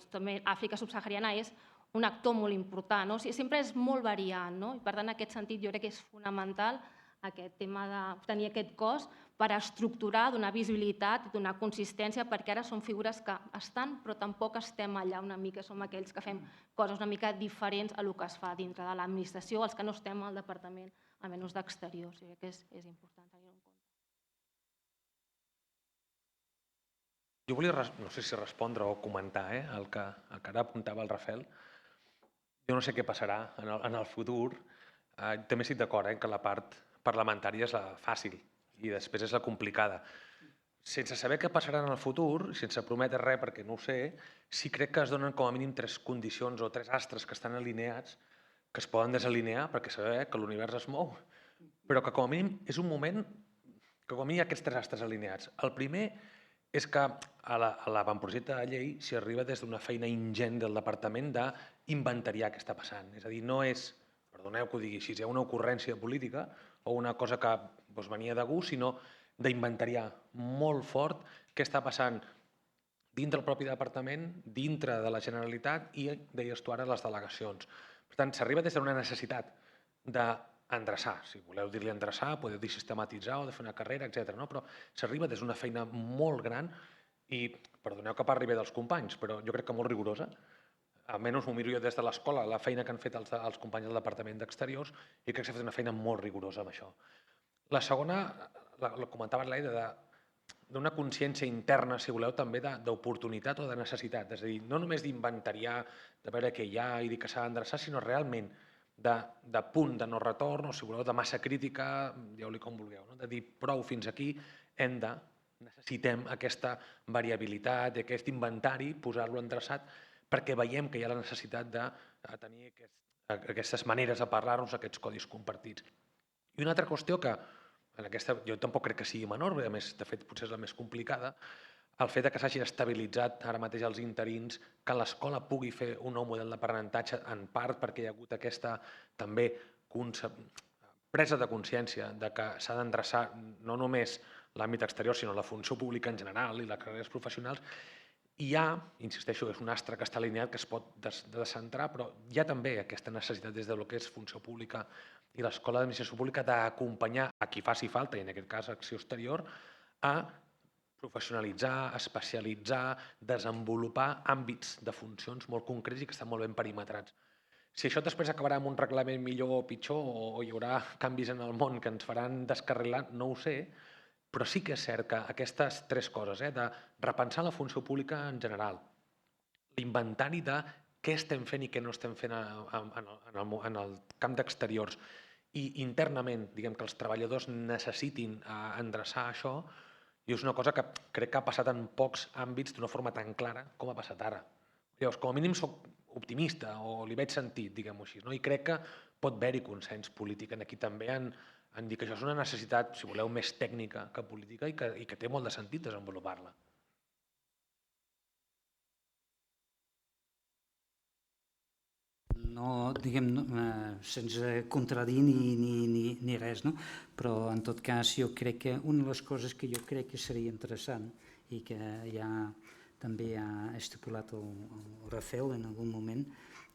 també Àfrica subsahariana és un actor molt important. Sempre és molt variant i per tant en aquest sentit jo crec que és fonamental aquest tema de tenir aquest cos per estructurar, donar visibilitat i donar consistència, perquè ara són figures que estan, però tampoc estem allà una mica, som aquells que fem coses una mica diferents a el que es fa dintre de l'administració, els que no estem al departament, almenys d'exteriors. Crec que és important tenir-ho en compte. Jo volia, no sé si respondre o comentar el que ara apuntava el Rafael. Jo no sé què passarà en el futur. També estic d'acord que la part parlamentària és la fàcil i després és la complicada. Sense saber què passarà en el futur, sense prometre res perquè no ho sé, sí crec que es donen com a mínim 3 condicions o 3 astres que estan alineats, que es poden desalinear perquè sabem que l'univers es mou, però que com a mínim és un moment que com a mínim hi ha aquests 3 astres alineats. El primer és que a l'avantprojecte de llei s'hi arriba des d'una feina ingent del departament d'inventariar què està passant. És a dir, no és, perdoneu que ho digui així, una ocurrència política o una cosa que venia de gust, sinó d'inventariar molt fort què està passant dintre el propi departament, dintre de la Generalitat i, deies tu ara, les delegacions. Per tant, s'arriba des d'una necessitat d'endreçar, si voleu dir-li endreçar, podeu dir sistematitzar o de fer una carrera, etc. Però s'arriba des d'una feina molt gran i, perdoneu que parli bé dels companys, però jo crec que molt rigorosa. Almenys m'ho miro jo des de l'escola, la feina que han fet els companys del Departament d'Exteriors, i crec que s'ha fet una feina molt rigorosa amb això. La segona, la comentava l'Aida, d'una consciència interna, si voleu, també d'oportunitat o de necessitat. És a dir, no només d'inventariar, de veure què hi ha i dir que s'ha d'endreçar, sinó realment de punt de no retorn, o si voleu, de massa crítica, dieu-li com vulgueu, de dir prou fins aquí, necessitem aquesta variabilitat, aquest inventari, posar-lo endreçat, perquè veiem que hi ha la necessitat de tenir aquestes maneres de parlar-nos, aquests codis compartits. I una altra qüestió que jo tampoc crec que sigui menor, a més, de fet, potser és la més complicada, el fet que s'hagin estabilitzat ara mateix els interins, que l'escola pugui fer un nou model d'aprenentatge, en part perquè hi ha hagut aquesta també presa de consciència de que s'ha d'endreçar no només l'àmbit exterior, sinó la funció pública en general i les carreres professionals. Hi ha, insisteixo, és un astre que està alineat, que es pot descentrar, però hi ha també aquesta necessitat des del que és funció pública i l'Escola d'Administració Pública d'acompanyar a qui faci falta, i en aquest cas Acció Exterior, a professionalitzar, especialitzar, desenvolupar àmbits de funcions molt concrets i que estan molt ben perimetrats. Si això després acabarà amb un reglament millor o pitjor, o hi haurà canvis en el món que ens faran descarrilar, no ho sé, però sí que és cert que aquestes tres coses, de repensar la funció pública en general, l'inventari de què estem fent i què no estem fent en el camp d'exteriors, i internament, diguem que els treballadors necessitin endreçar això, i és una cosa que crec que ha passat en pocs àmbits d'una forma tan clara com ha passat ara. Llavors, com a mínim soc optimista, o li veig sentit, diguem-ho així, i crec que pot haver-hi consens polític aquí també en dir que això és una necessitat, si voleu, més tècnica que política i que té molt de sentit desenvolupar-la. No, diguem, sense contradir ni res, no? Però en tot cas jo crec que una de les coses que jo crec que seria interessant i que ja també ha estipulat el Rafael en algun moment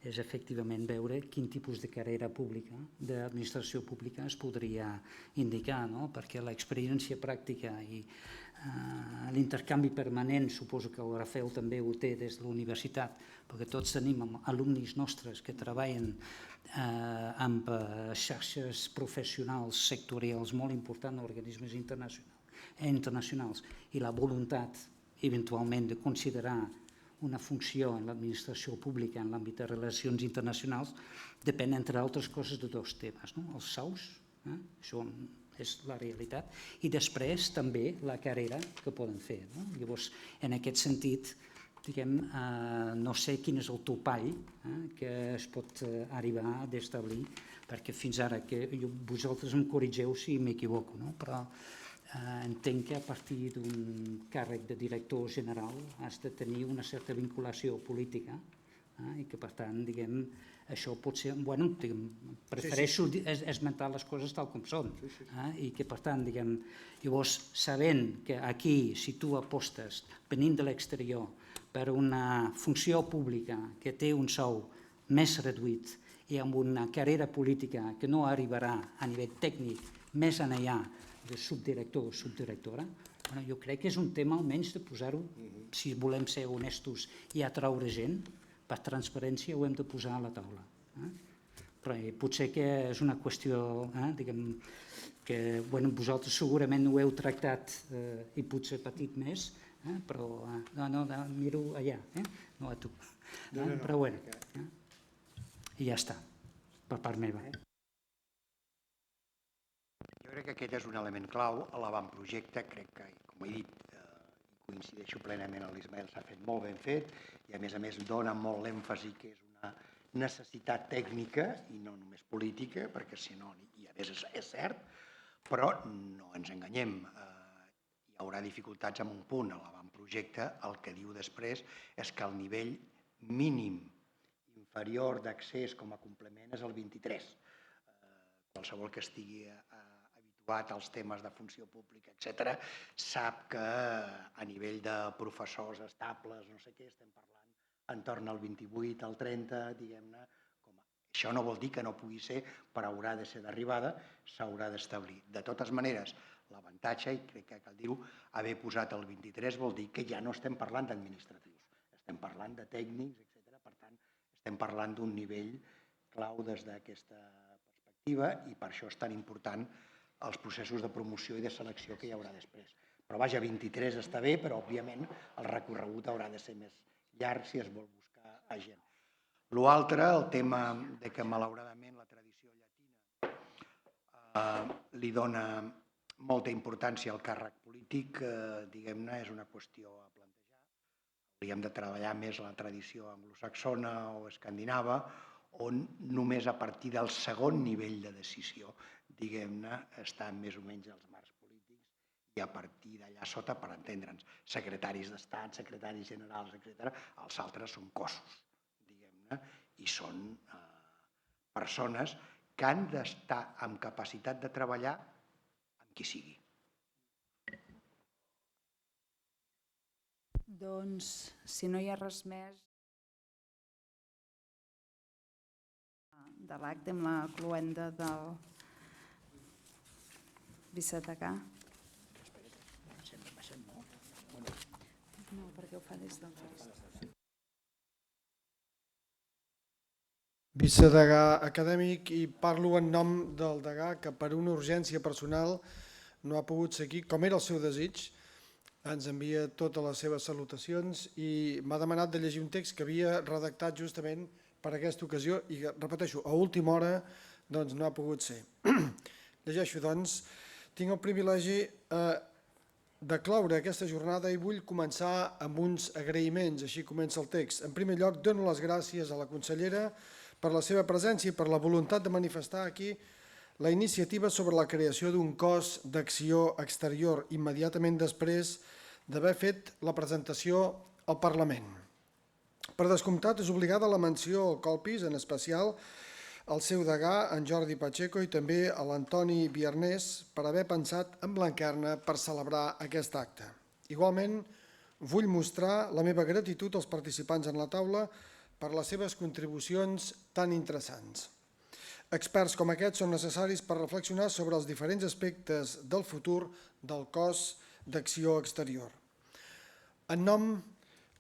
és efectivament veure quin tipus de carrera pública, d'administració pública es podria indicar, no? Perquè l'experiència pràctica i l'intercanvi permanent, suposo que el Rafael també ho té des de la universitat, perquè tots tenim alumnis nostres que treballen amb xarxes professionals sectorials molt importants en organismes internacionals i la voluntat eventualment de considerar una funció en l'administració pública en l'àmbit de relacions internacionals depèn, entre altres coses, de dos temes, no? Els sous, això és la realitat, i després també la carrera que poden fer, no? Llavors, en aquest sentit, diguem, no sé quin és el topall que es pot arribar a d'establir, perquè fins ara, que vosaltres em corregeu si m'equivoco, no? Però entenc que a partir d'un càrrec de director general has de tenir una certa vinculació política i que, per tant, diguem, això pot ser... Bueno, prefereixo esmentar les coses tal com són i que, per tant, diguem, llavors, sabent que aquí, si tu apostes venint de l'exterior per una funció pública que té un sou més reduït i amb una carrera política que no arribarà a nivell tècnic més enllà de subdirector o subdirectora, jo crec que és un tema almenys de posar-ho, si volem ser honestos i atraure gent, per transparència ho hem de posar a la taula. Però potser que és una qüestió, diguem, que vosaltres segurament ho heu tractat i potser patit més, però no, miro allà, no a tu. Però bueno, i ja està, per part meva. Jo crec que aquest és un element clau a l'avantprojecte, crec que, com he dit, coincideixo plenament amb l'Ismael, s'ha fet molt ben fet i a més dona molt l'èmfasi que és una necessitat tècnica i no només política, perquè si no, i a més és cert, però no ens enganyem, hi haurà dificultats en un punt. A l'avantprojecte el que diu després és que el nivell mínim inferior d'accés com a complement és el 23. qualsevol que estigui habituat als temes de funció pública, etc., sap que a nivell de professors estables, no sé què, estem parlant entorn al 28, al 30, diguem-ne. Això no vol dir que no pugui ser, però haurà de ser d'arribada, s'haurà d'establir. De totes maneres, l'avantatge, i crec que cal dir-ho, haver posat el 23 vol dir que ja no estem parlant d'administratius, estem parlant de tècnics, etc. Per tant, estem parlant d'un nivell clau des d'aquesta perspectiva i per això és tan important els processos de promoció i de selecció que hi haurà després. Però vaja, 23 està bé, però òbviament el recorregut haurà de ser més llarg si es vol buscar a gent. L'altre, el tema de que malauradament la tradició llatina li dona molta importància al càrrec polític, diguem-ne, és una qüestió a plantejar. Hauríem de treballar més la tradició anglosaxona o escandinava, on només a partir del segon nivell de decisió, diguem-ne, estan més o menys els marcs polítics i a partir d'allà sota, per entendre'ns, secretaris d'Estat, secretaris generals, etc., els altres són cossos, diguem-ne, i són persones que han d'estar amb capacitat de treballar amb qui sigui. Doncs, si no hi ha res més, de l'acte amb la cloenda del vicedegà. No, perquè ho fa des del faristol. Vicedegà acadèmic, i parlo en nom del degà que per una urgència personal no ha pogut seguir, com era el seu desig. Ens envia totes les seves salutacions i m'ha demanat de llegir un text que havia redactat justament per aquesta ocasió i, repeteixo, a última hora doncs, no ha pogut ser. Llegeixo, doncs, tinc el privilegi de cloure aquesta jornada i vull començar amb uns agraïments, així comença el text. En primer lloc, dono les gràcies a la consellera per la seva presència i per la voluntat de manifestar aquí la iniciativa sobre la creació d'un cos d'acció exterior immediatament després d'haver fet la presentació al Parlament. Per descomptat, és obligada la menció al Colpis, en especial al seu degà, en Jordi Pacheco, i també a l'Antoni Biarnés, per haver pensat en Blanquerna per celebrar aquest acte. Igualment, vull mostrar la meva gratitud als participants en la taula per les seves contribucions tan interessants. Experts com aquests són necessaris per reflexionar sobre els diferents aspectes del futur del cos d'acció exterior. En nom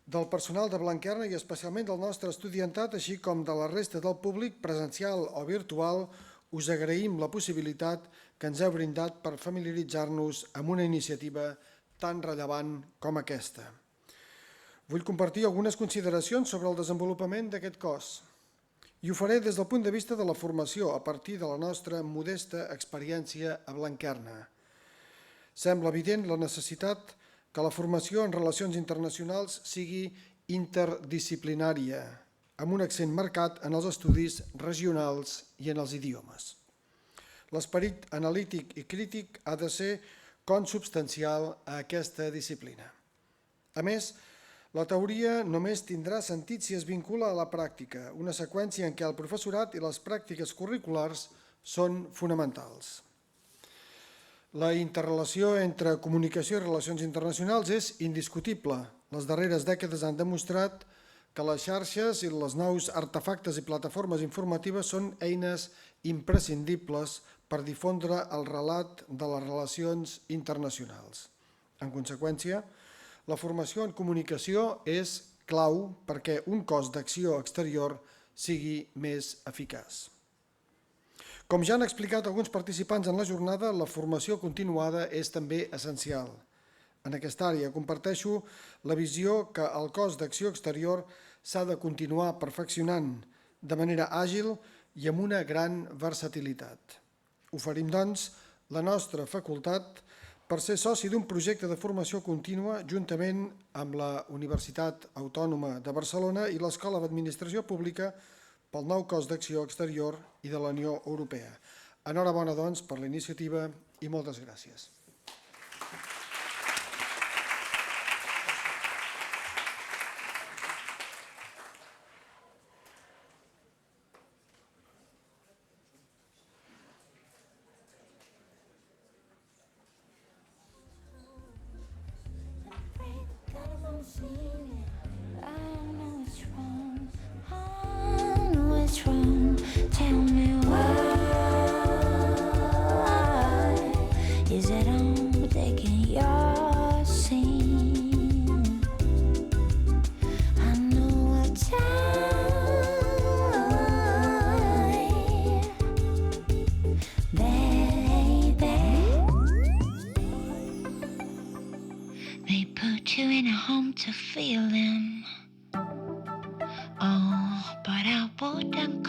del personal de Blanquerna i especialment del nostre estudiantat, així com de la resta del públic, presencial o virtual, us agraïm la possibilitat que ens heu brindat per familiaritzar-nos amb una iniciativa tan rellevant com aquesta. Vull compartir algunes consideracions sobre el desenvolupament d'aquest cos i ho faré des del punt de vista de la formació a partir de la nostra modesta experiència a Blanquerna. Sembla evident la necessitat que la formació en relacions internacionals sigui interdisciplinària, amb un accent marcat en els estudis regionals i en els idiomes. L'esperit analític i crític ha de ser consubstancial a aquesta disciplina. A més, la teoria només tindrà sentit si es vincula a la pràctica, una seqüència en què el professorat i les pràctiques curriculars són fonamentals. La interrelació entre comunicació i relacions internacionals és indiscutible. Les darreres dècades han demostrat que les xarxes i els nous artefactes i plataformes informatives són eines imprescindibles per difondre el relat de les relacions internacionals. En conseqüència, la formació en comunicació és clau perquè un cos d'acció exterior sigui més eficaç. Com ja han explicat alguns participants en la jornada, la formació continuada és també essencial. En aquesta àrea comparteixo la visió que el cos d'acció exterior s'ha de continuar perfeccionant de manera àgil i amb una gran versatilitat. Oferim, doncs, la nostra facultat per ser soci d'un projecte de formació contínua juntament amb la Universitat Autònoma de Barcelona i l'Escola d'Administració Pública pel nou cos d'acció exterior i de la Unió Europea. Enhorabona, doncs, per la iniciativa i moltes gràcies. What's wrong? Tell me why. Is it I'm taking your scene? I know what time, baby. They put you in a home to feel them. Oh, but I wouldn't